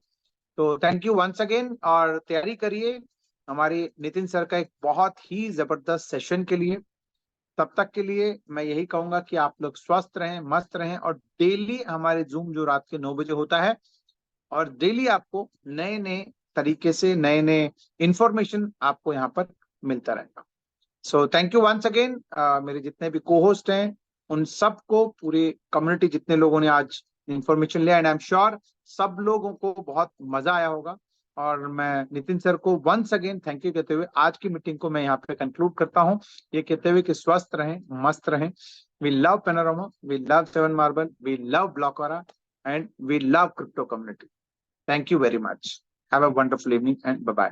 तो थैंक यू वंस अगेन, और तैयारी करिए हमारे नितिन सर का एक बहुत ही जबरदस्त सेशन के लिए। तब तक के लिए मैं यही कहूंगा कि आप लोग स्वस्थ रहें, मस्त रहें, और डेली हमारे जूम जो रात के 9 बजे होता है, और डेली आपको नए नए तरीके से नए नए इंफॉर्मेशन आपको यहाँ पर मिलता रहेगा। So thank you once again, मेरे जितने भी को होस्ट हैं उन सबको, पूरी कम्युनिटी जितने लोगों ने आज इंफॉर्मेशन लिया, एंड आई एम श्योर सब लोगों को बहुत मजा आया होगा। और मैं नितिन सर को वंस अगेन थैंक यू कहते हुए आज की मीटिंग को मैं यहाँ पे कंक्लूड करता हूँ, ये कहते हुए कि स्वस्थ रहें, मस्त रहें। We love Panorama, we love Seven Marble, we love Blockwara, and we love crypto community. Thank you very much. Have a wonderful evening and bye-bye.